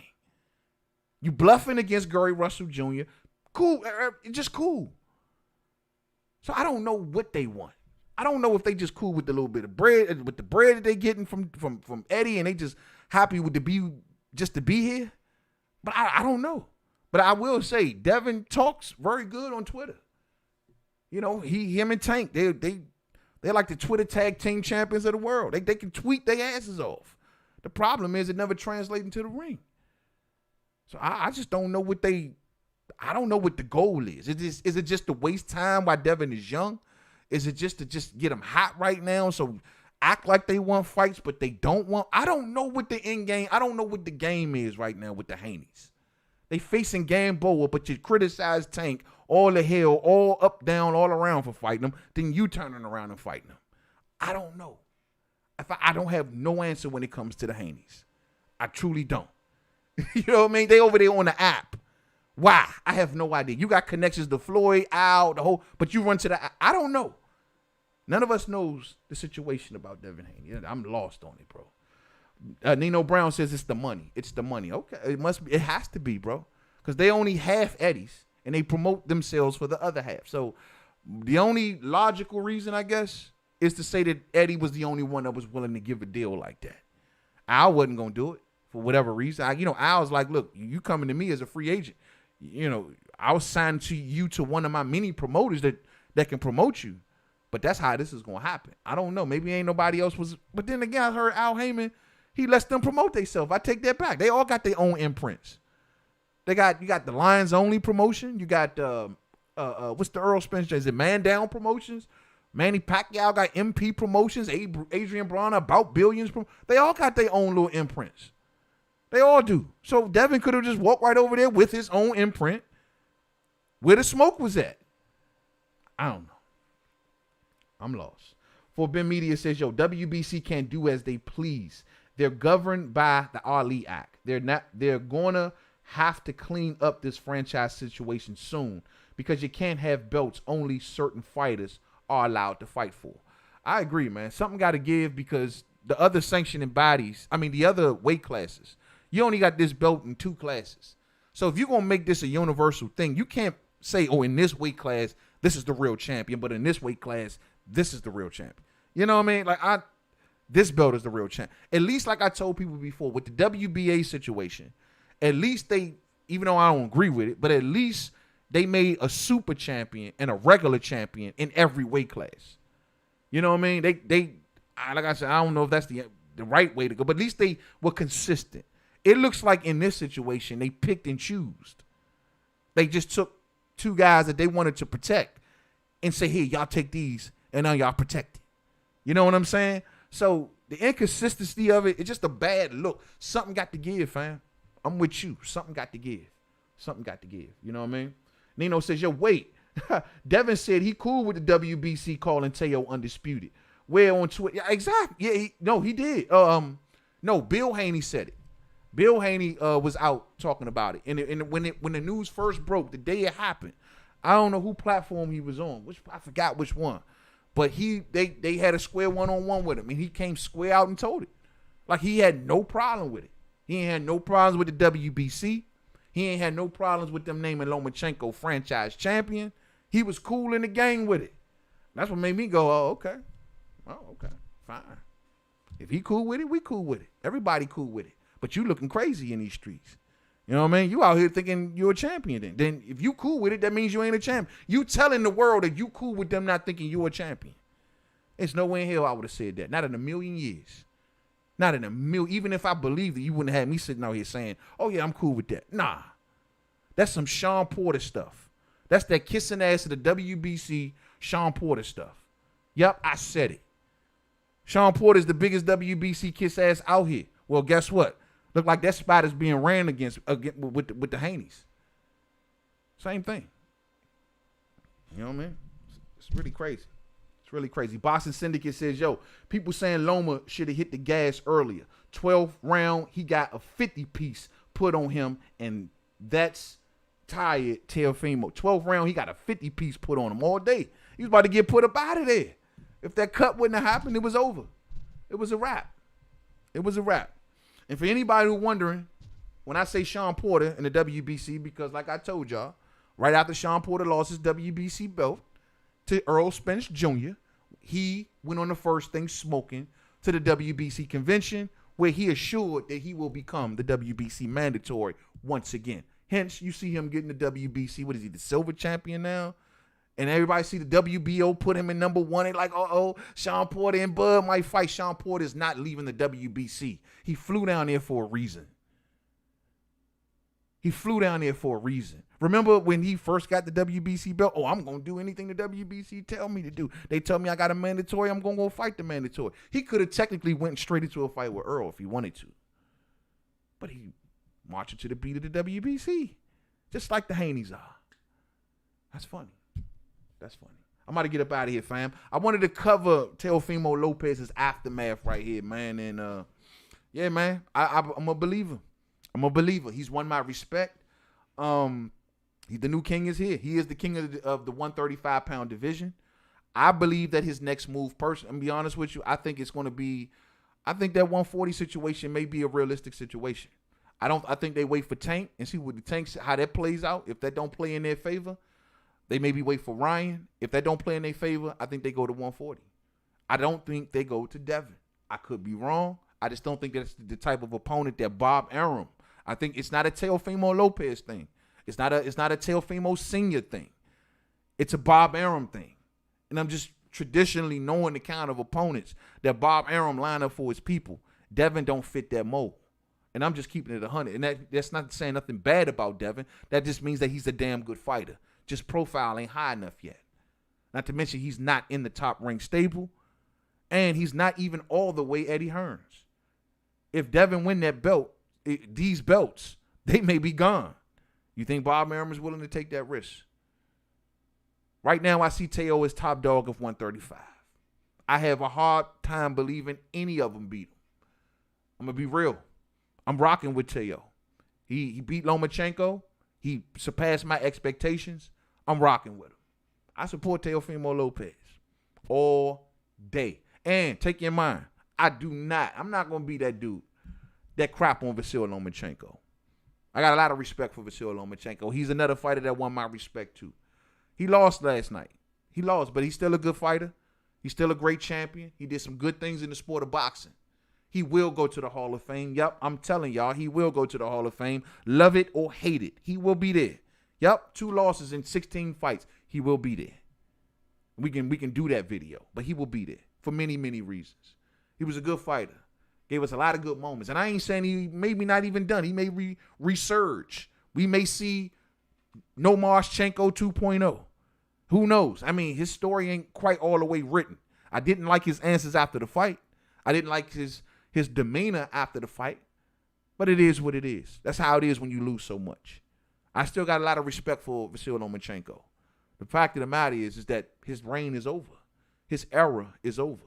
You bluffing against Gary Russell Jr. Cool, just cool. So I don't know what they want. I don't know if they just cool with the little bit of bread, with the bread that they getting from Eddie, and they just happy with to be here. But I don't know. But I will say, Devin talks very good on Twitter. You know, him and Tank, they're like the Twitter tag team champions of the world. They can tweet their asses off. The problem is it never translates into the ring. So I just don't know I don't know what the goal is. Is it just to waste time while Devin is young? Is it just to get them hot right now? So act like they want fights, but they don't want. I don't know what the end game. I don't know what the game is right now with the Haneys. They facing Gamboa, but you criticize Tank all the hell, all up, down, all around for fighting them. Then you turning around and fighting them. I don't know. I don't have no answer when it comes to the Haneys. I truly don't. You know what I mean? They over there on the app. Why? I have no idea. You got connections to Floyd, Al, the whole, but you run to the, I don't know. None of us knows the situation about Devin Haney. I'm lost on it, bro. Nino Brown says it's the money. It's the money. Okay, it has to be, bro. Because they only half Eddies, and they promote themselves for the other half. So the only logical reason, I guess, is to say that Eddie was the only one that was willing to give a deal like that. Al wasn't going to do it for whatever reason. Al's like, look, you coming to me as a free agent. I was signed to you to one of my many promoters that can promote you. But that's how this is going to happen. I don't know. Maybe ain't nobody else was. But then again, I heard Al Heyman, he lets them promote themselves. I take that back. They all got their own imprints. You got the Lions Only promotion. You got, what's the Earl Spencer? Is it Man Down Promotions? Manny Pacquiao got MP Promotions. Adrian Broner, About Billions. They all got their own little imprints. They all do. So Devin could have just walked right over there with his own imprint where the smoke was at. I don't know. I'm lost. For Ben Media says, WBC can't do as they please. They're governed by the Ali Act. They're gonna have to clean up this franchise situation soon because you can't have belts only certain fighters are allowed to fight for. I agree, man. Something got to give because the other sanctioning bodies, the other weight classes, you only got this belt in 2 classes. So if you're going to make this a universal thing, you can't say, in this weight class, this is the real champion, but in this weight class, this is the real champion. You know what I mean? This belt is the real champ. At least like I told people before, with the WBA situation, at least they, even though I don't agree with it, but at least they made a super champion and a regular champion in every weight class. You know what I mean? They like I said, I don't know if that's the right way to go, but at least they were consistent. It looks like in this situation, they picked and chose. They just took 2 guys that they wanted to protect and say, here, y'all take these, and now y'all protect it. You know what I'm saying? So the inconsistency of it's just a bad look. Something got to give, fam. I'm with you. Something got to give. Something got to give. You know what I mean? Nino says, wait. Devin said he cool with the WBC calling Teo undisputed. Where on Twitter? Yeah, exactly. Yeah, he did. No, Bill Haney said it. Bill Haney was out talking about it, and when the news first broke, the day it happened, I don't know who platform he was on, I forgot which one, but they had a square one-on-one with him, and he came square out and told it, like he had no problem with it. He ain't had no problems with the WBC. He ain't had no problems with them naming Lomachenko franchise champion. He was cool in the game with it. That's what made me go, oh, okay. Oh, okay. Fine. If he cool with it, we cool with it. Everybody cool with it. But you looking crazy in these streets. You know what I mean? You out here thinking you're a champion then. Then if you cool with it, that means you ain't a champion. You telling the world that you cool with them not thinking you're a champion. It's no way in hell I would have said that. Not in a million years. Not in a million. Even if I believed it, you wouldn't have me sitting out here saying, oh, yeah, I'm cool with that. Nah. That's some Sean Porter stuff. That's that kissing ass of the WBC Sean Porter stuff. Yep, I said it. Sean Porter's the biggest WBC kiss ass out here. Well, guess what? Look like that spot is being ran against with the Haneys. Same thing. You know what I mean? It's really crazy. It's really crazy. Boxing Syndicate says, yo, people saying Loma should have hit the gas earlier. 12th round, he got a 50-piece put on him, and that's tired Teofimo. 12th round, he got a 50-piece put on him all day. He was about to get put up out of there. If that cut wouldn't have happened, it was over. It was a wrap. It was a wrap. And for anybody who's wondering, when I say Sean Porter in the WBC, because like I told y'all, right after Sean Porter lost his WBC belt to Earl Spence Jr., he went on the first thing smoking to the WBC convention, where he assured that he will become the WBC mandatory once again. Hence, you see him getting the WBC. What is he, the silver champion now? And everybody see the WBO put him in number one. They're like, uh-oh, Sean Porter and Bud might fight. Sean Porter is not leaving the WBC. He flew down there for a reason. He flew down there for a reason. Remember when he first got the WBC belt? Oh, I'm going to do anything the WBC tell me to do. They tell me I got a mandatory. I'm going to go fight the mandatory. He could have technically went straight into a fight with Earl if he wanted to. But he marched to the beat of the WBC. Just like the Haneys are. That's funny. That's funny. I'm about to get up out of here, fam. I wanted to cover Teofimo Lopez's aftermath right here, man. And, yeah, man, I'm a believer. I'm a believer. He's won my respect. The new king is here. He is the king of the 135-pound division. I believe that his next move, I'm be honest with you, I think it's going to be, I think that 140 situation may be a realistic situation. I think they wait for Tank and see what the Tanks, how that plays out. If that don't play in their favor, they maybe wait for Ryan. If that don't play in their favor, I think they go to 140. I don't think they go to Devin. I could be wrong. I just don't think that's the type of opponent that Bob Arum. I think it's not a Teofimo Lopez thing. It's not a Teofimo Senior thing. It's a Bob Arum thing. And I'm just traditionally knowing the kind of opponents that Bob Arum line up for his people. Devin don't fit that mold. And I'm just keeping it 100. And that's not saying nothing bad about Devin. That just means that he's a damn good fighter. Just profile ain't high enough yet. Not to mention he's not in the top ranked stable. And he's not even all the way Eddie Hearns. If Devin win that belt, these belts, they may be gone. You think Bob Arum is willing to take that risk? Right now, I see Teo as top dog of 135. I have a hard time believing any of them beat him. I'm going to be real. I'm rocking with Teo. He beat Lomachenko. He surpassed my expectations. I'm rocking with him. I support Teofimo Lopez all day. And take your mind, I'm not going to be that dude that crap on Vasiliy Lomachenko. I got a lot of respect for Vasiliy Lomachenko. He's another fighter that won my respect too. He lost last night. He lost, but he's still a good fighter. He's still a great champion. He did some good things in the sport of boxing. He will go to the Hall of Fame. Yep, I'm telling y'all, he will go to the Hall of Fame. Love it or hate it, he will be there. Yep, 2 losses in 16 fights. He will be there. We can do that video, but he will be there for many, many reasons. He was a good fighter. Gave us a lot of good moments. And I ain't saying he maybe not even done. He may resurge. We may see No Marchenko 2.0. Who knows? I mean, his story ain't quite all the way written. I didn't like his answers after the fight. I didn't like his demeanor after the fight. But it is what it is. That's how it is when you lose so much. I still got a lot of respect for Vasiliy Lomachenko. The fact of the matter is that his reign is over. His era is over.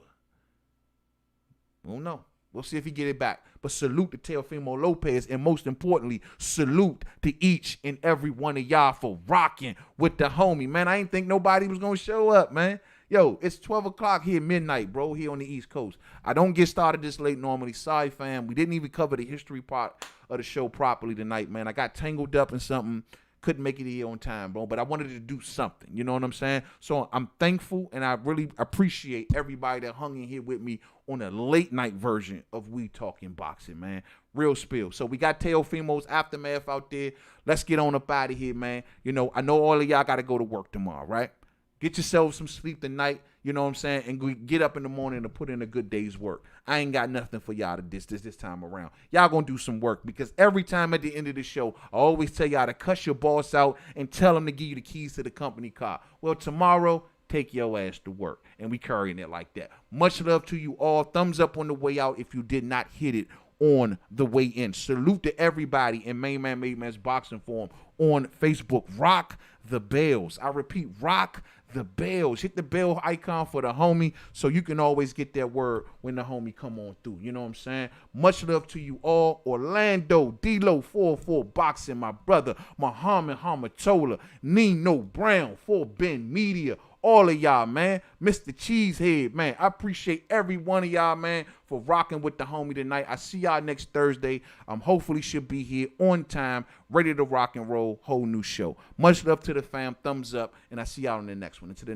I don't know. We'll see if he get it back. But salute to Teofimo Lopez, and most importantly, salute to each and every one of y'all for rocking with the homie, man. I ain't think nobody was going to show up, man. Yo, it's 12 o'clock here, midnight, bro, here on the East Coast. I don't get started this late normally. Sorry, fam. We didn't even cover the history part of the show properly tonight, man. I got tangled up in something. Couldn't make it here on time, bro, but I wanted to do something. You know what I'm saying? So I'm thankful, and I really appreciate everybody that hung in here with me on a late night version of We Talking Boxing, man. Real spill. So we got Teofimo's Aftermath out there. Let's get on up out of here, man. You know, I know all of y'all got to go to work tomorrow, right? Get yourself some sleep tonight, you know what I'm saying, and get up in the morning to put in a good day's work. I ain't got nothing for y'all to this time around. Y'all gonna do some work, because every time at the end of the show, I always tell y'all to cuss your boss out and tell him to give you the keys to the company car. Well, tomorrow, take your ass to work, and we carrying it like that. Much love to you all. Thumbs up on the way out if you did not hit it on the way in. Salute to everybody in Mainman Mademan's Boxing Forum on Facebook. Rock the bells. I repeat, rock the bells. Hit the bell icon for the homie so you can always get that word when the homie come on through. You know what I'm saying? Much love to you all. Orlando, D-Lo 44 Boxing, my brother, Muhammad Hamatola, Nino Brown, 4Ben Media, all of y'all, man. Mr. Cheesehead, man. I appreciate every one of y'all, man, for rocking with the homie tonight. I see y'all next Thursday. Hopefully should be here on time, ready to rock and roll. Whole new show. Much love to the fam. Thumbs up. And I see y'all in the next one. Until the